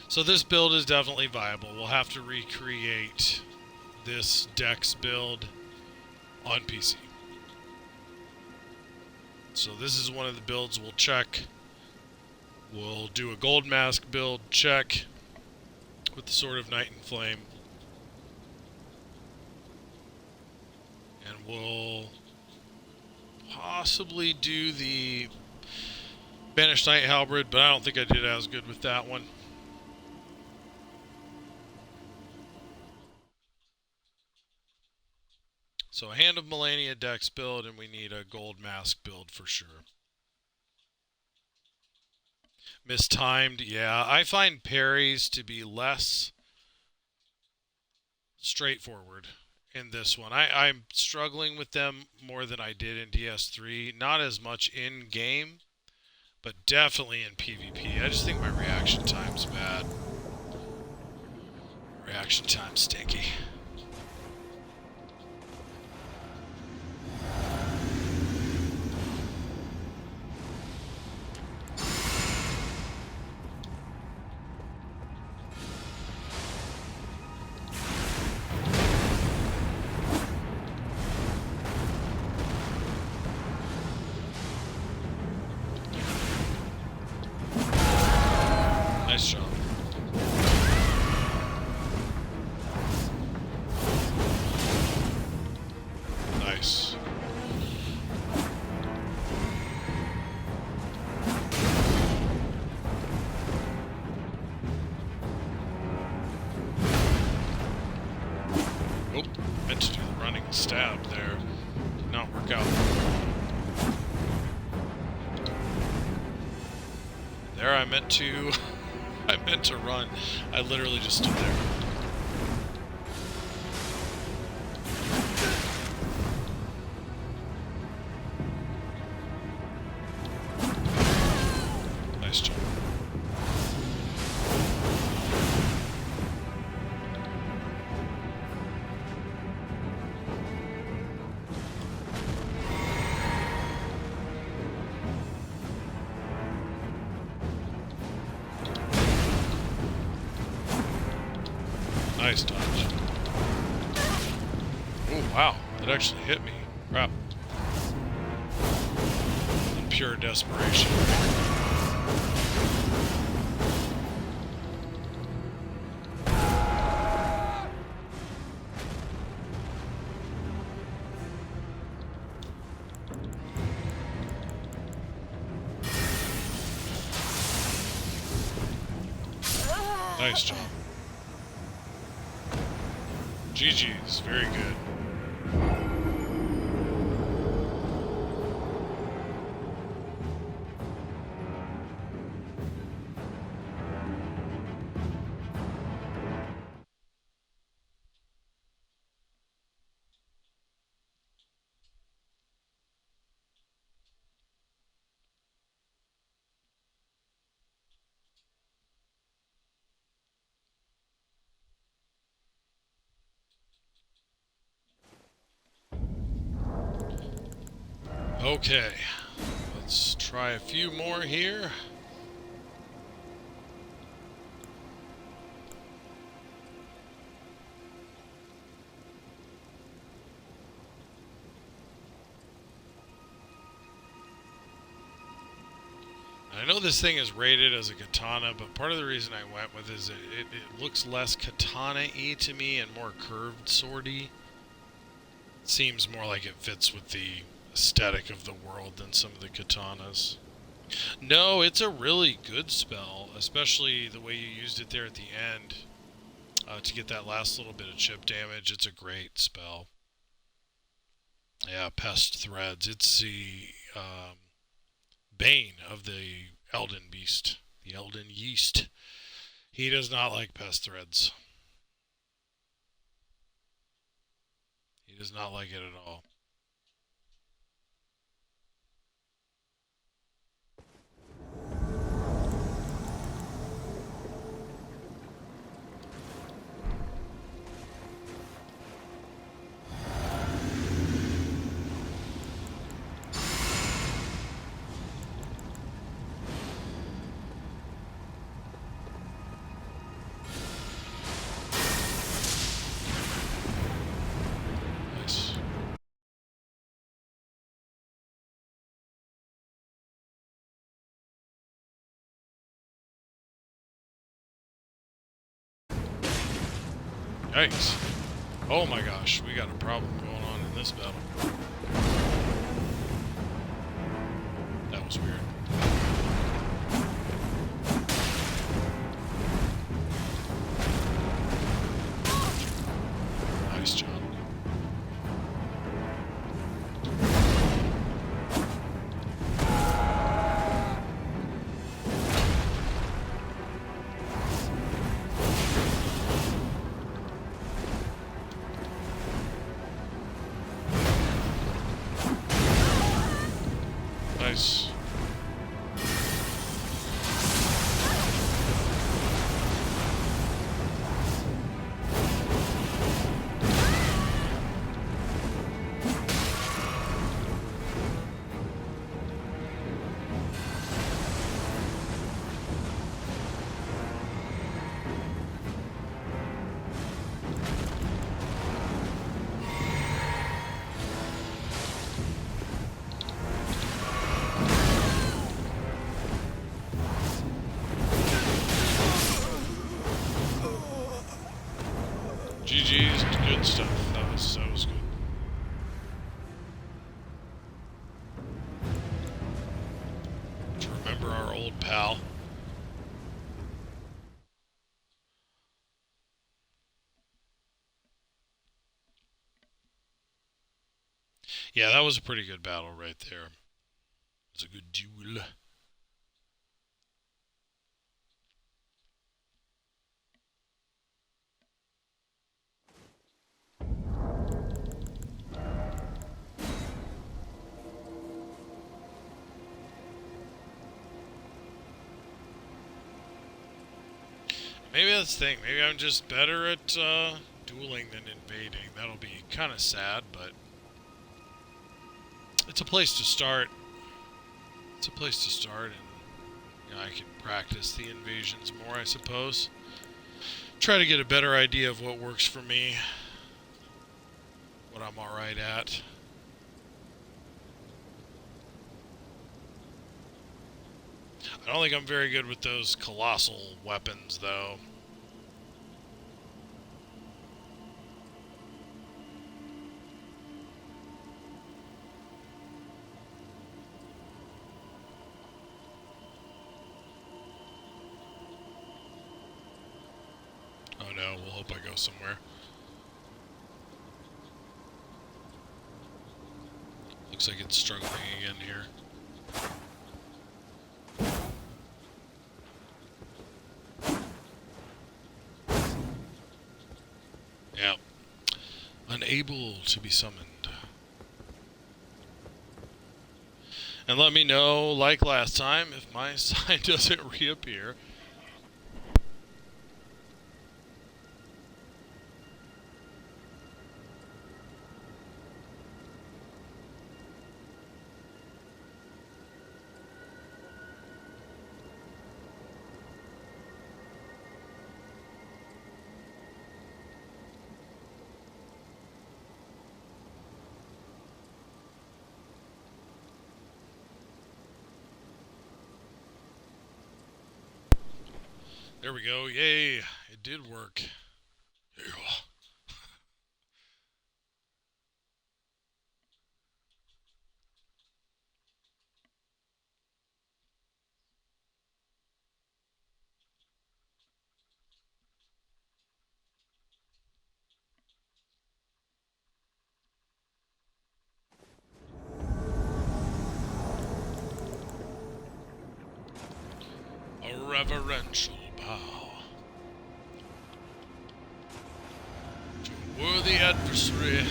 So this build is definitely viable. We'll have to recreate this Dex build on PC. So this is one of the builds we'll check. We'll do a gold mask build check with the Sword of Night and Flame. And we'll possibly do the Banished Knight Halberd, but I don't think I did as good with that one. So a Hand of Melania Dex build, and we need a gold mask build for sure. Mistimed, yeah. I find parries to be less straightforward in this one. I'm struggling with them more than I did in DS3. Not as much in-game, but definitely in PvP. I just think my reaction time's bad. Reaction time's stinky. Meant to do the running stab there. Did not work out. There I meant to... I meant to run. I literally just stood there. Nice job. Nice dodge. Oh, wow. That actually hit me. Crap. In pure desperation. Nice job. GG's, very good. Okay, let's try a few more here. I know this thing is rated as a katana, but part of the reason I went with is it looks less katana-y to me and more curved sword-y. It seems more like it fits with the aesthetic of the world than some of the katanas. No, it's a really good spell, especially the way you used it there at the end to get that last little bit of chip damage. It's a great spell. Yeah, Pest Threads. It's the bane of the Elden Beast, the Elden Yeast. He does not like Pest Threads. He does not like it at all. Nice. Yikes. Oh my gosh, we got a problem going on in this battle. That was weird. Nice job. Nice. GG's, good stuff. That was good. To remember our old pal. Yeah, that was a pretty good battle right there. It was a good duel. Maybe that's the thing. Maybe I'm just better at dueling than invading. That'll be kind of sad, but it's a place to start. It's a place to start, and I can practice the invasions more, I suppose. Try to get a better idea of what works for me, what I'm alright at. I don't think I'm very good with those colossal weapons, though. Oh no, we'll hope I go somewhere. Looks like it's struggling again here. Yeah. Unable to be summoned. And let me know, like last time, if my sign doesn't reappear. There we go. Yay. It did work. Yeah. A reverential bow to a worthy adversary.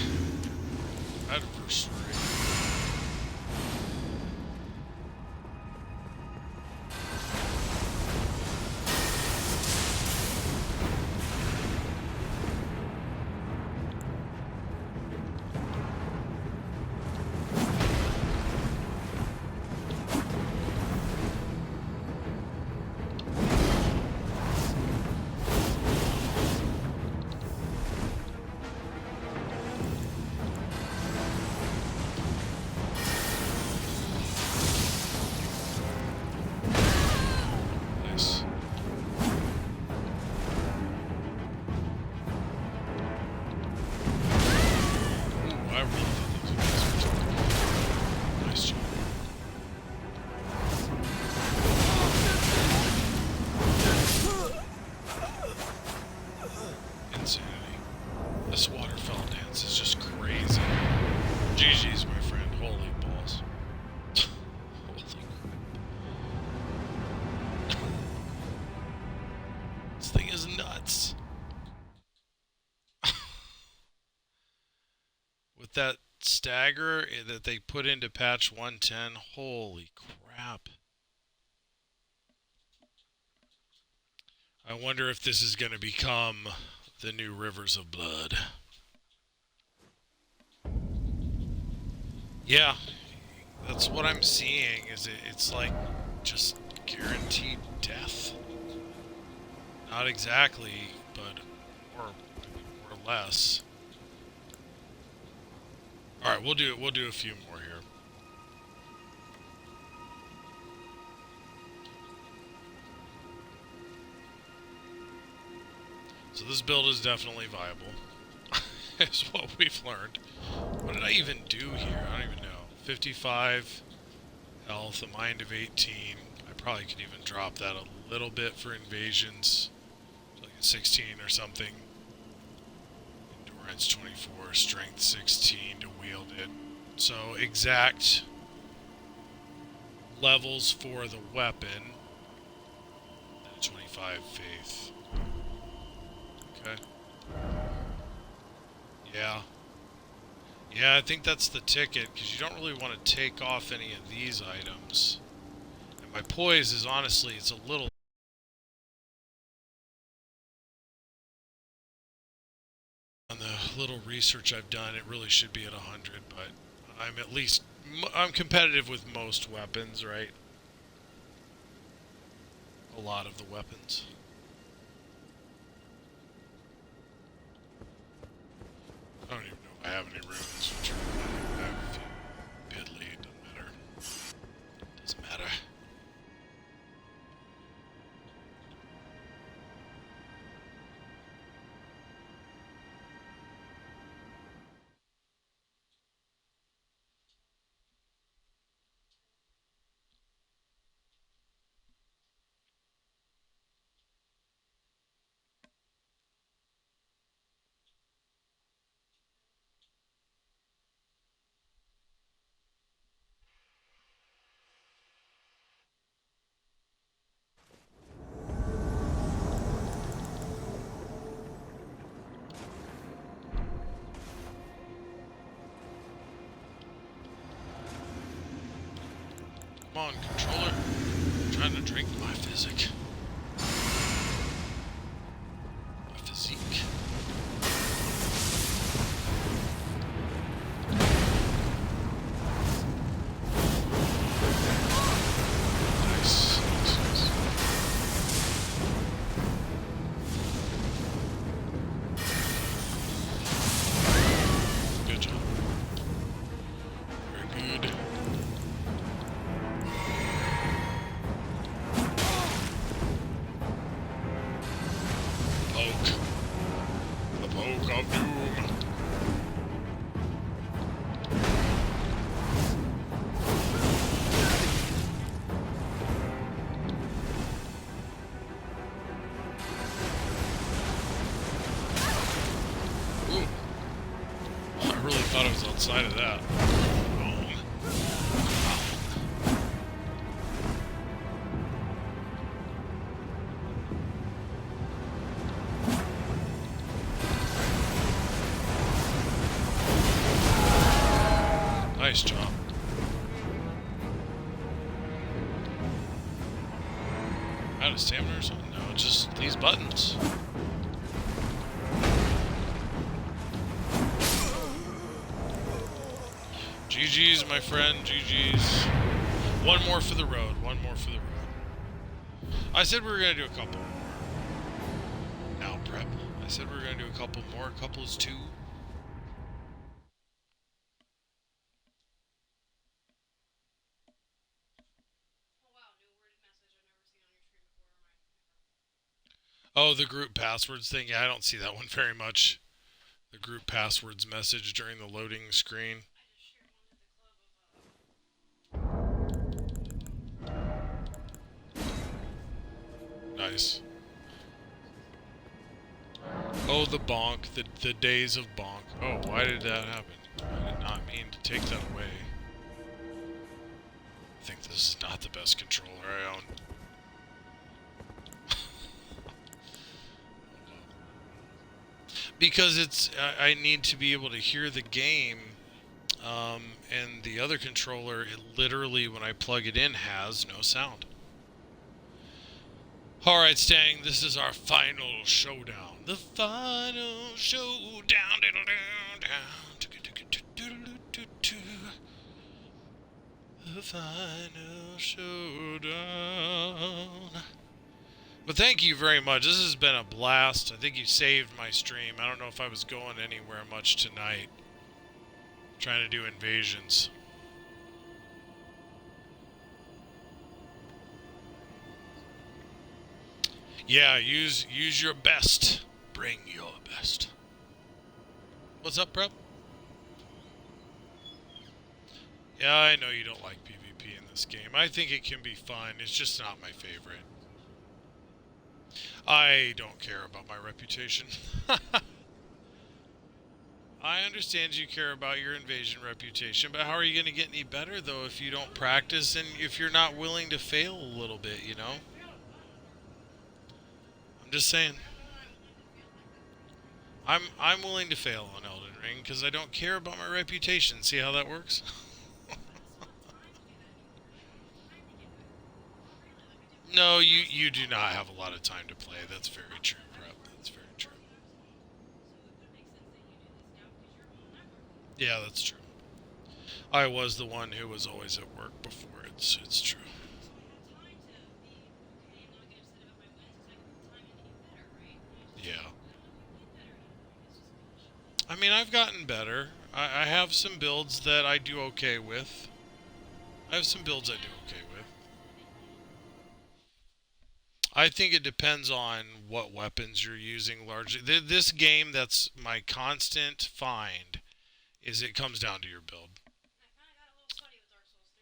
Nice. Ooh, I really did those guys. Nice job. Insanity. This waterfall dance is just crazy. GG's, my friend. Holy balls. Holy crap. This thing is nuts. With that stagger that they put into patch 110, holy crap. I wonder if this is going to become the new Rivers of Blood. Yeah, that's what I'm seeing. It's like just guaranteed death. Not exactly, but or less. All right, we'll do a few more here. So this build is definitely viable. Is what we've learned. What did I even do here? I don't even know. 55 health, a mind of 18. I probably could even drop that a little bit for invasions. Like a 16 or something. Endurance 24, strength 16 to wield it. So exact levels for the weapon. 25 faith. Okay. Yeah. Yeah, I think that's the ticket, because you don't really want to take off any of these items. And my poise is honestly, it's a little... On the little research I've done, it really should be at 100, but I'm at least... I'm competitive with most weapons, right? A lot of the weapons. I don't even know if I have any runes, which are... I have a few. Piddly, it doesn't matter. Doesn't matter. Come on, controller. I'm trying to drink my physic. My physique. Nice. Nice, nice. Good job. Very good. Poke. The poke of doom. Ooh. I really thought it was outside of that. Wrong. Nice job. Out of stamina or something? No, just these buttons. GG's, my friend. GG's. One more for the road. One more for the road. I said we were going to do a couple more. Now prep. I said we were going to do a couple more. A couple is 2. Oh, the group passwords thing. Yeah, I don't see that one very much. The group passwords message during the loading screen. Nice. Oh, the bonk. The days of bonk. Oh, why did that happen? I did not mean to take that away. I think this is not the best controller I own. Because it's... I need to be able to hear the game. And the other controller, it literally, when I plug it in, has no sound. Alright, Stang, this is our final showdown. The final showdown. The final showdown. But thank you very much. This has been a blast. I think you saved my stream. I don't know if I was going anywhere much tonight. Trying to do invasions. Yeah, use your best. Bring your best. What's up, Prep? Yeah, I know you don't like PvP in this game. I think it can be fun. It's just not my favorite. I don't care about my reputation. I understand you care about your invasion reputation, but how are you going to get any better, though, if you don't practice and if you're not willing to fail a little bit, you know? I'm just saying. I'm willing to fail on Elden Ring because I don't care about my reputation. See how that works? No, you do not have a lot of time to play. That's very true, Prep. That's very true. Yeah, that's true. I was the one who was always at work before. It's true. Yeah. I mean, I've gotten better. I have some builds that I do okay with. I have some builds I do okay with. I think it depends on what weapons you're using largely. This game, that's my constant find, is it comes down to your build.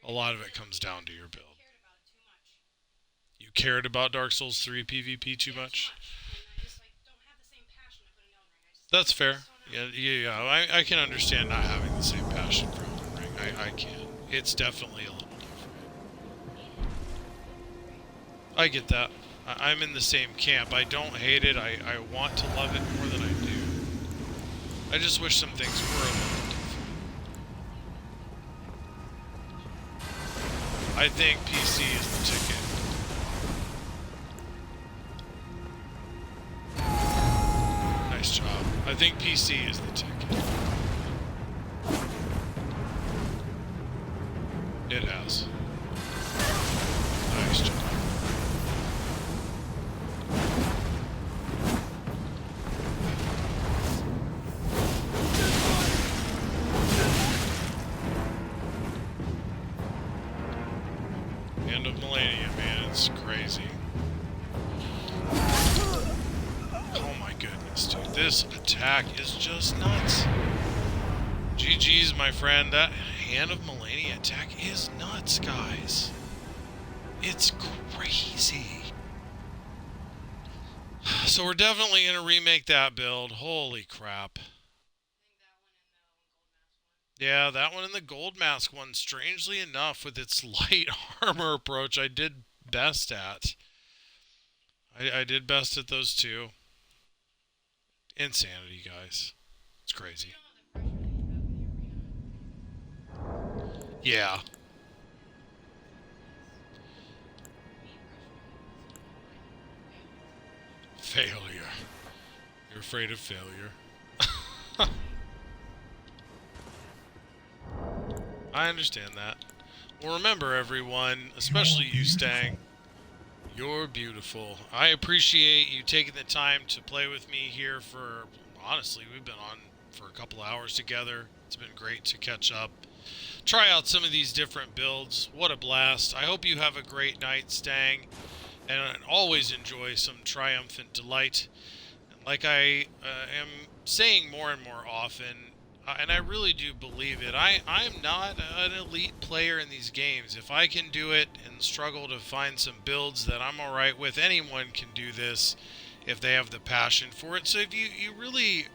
A lot of it comes down to your build. You cared about Dark Souls 3 PvP too much? That's fair. Yeah. I can understand not having the same passion for Elden Ring. I can. It's definitely a little different. I get that. I'm in the same camp. I don't hate it. I want to love it more than I do. I just wish some things were a little different. I think PC is the ticket. Nice job. I think PC is the ticket. It has. Nice job. End of Millennia, man. It's crazy. Oh my goodness, dude. This attack is just nuts. GG's, my friend. That Hand of Millennia attack is nuts, guys. It's crazy. So we're definitely going to remake that build. Holy crap. Yeah, that one and the Gold Mask one, strangely enough, with its light armor approach, I did best at. I did best at those two. Insanity, guys. It's crazy. Yeah. Failure. You're afraid of failure. I understand that. Well, remember, everyone, especially you, Stang, you're beautiful. I appreciate you taking the time to play with me here for, honestly, we've been on for a couple hours together. It's been great to catch up. Try out some of these different builds. What a blast. I hope you have a great night, Stang, and always enjoy some triumphant delight. And like I am saying more and more often, and I really do believe it, I'm not an elite player in these games. If I can do it and struggle to find some builds that I'm alright with, anyone can do this if they have the passion for it. So if you really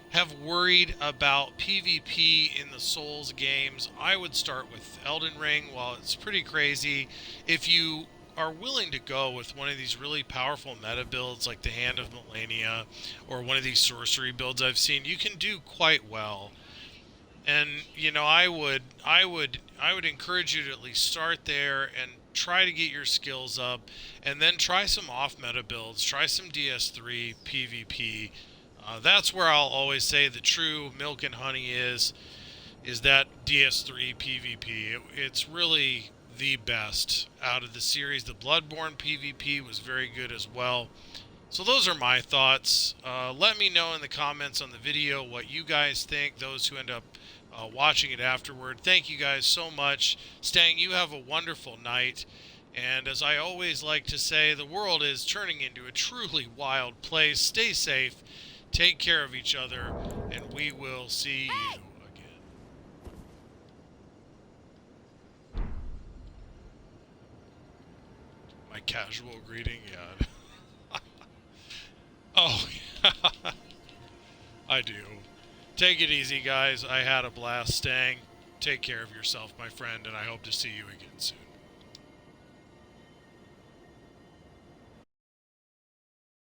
have worried about PvP in the Souls games, I would start with Elden Ring. While it's pretty crazy, if you are willing to go with one of these really powerful meta builds like the Hand of Millennia or one of these sorcery builds I've seen, you can do quite well. And you know, I would encourage you to at least start there and try to get your skills up, and then try some off meta builds, try some DS3 PvP. That's where I'll always say the true milk and honey is that DS3 PvP. It's really the best out of the series. The Bloodborne PvP was very good as well. So those are my thoughts. Let me know in the comments on the video what you guys think, those who end up watching it afterward. Thank you guys so much. Stang, you have a wonderful night. And as I always like to say, the world is turning into a truly wild place. Stay safe, take care of each other, and we will see you again. My casual greeting, yeah. Oh, yeah. I do. Take it easy, guys. I had a blast staying. Take care of yourself, my friend, and I hope to see you again soon.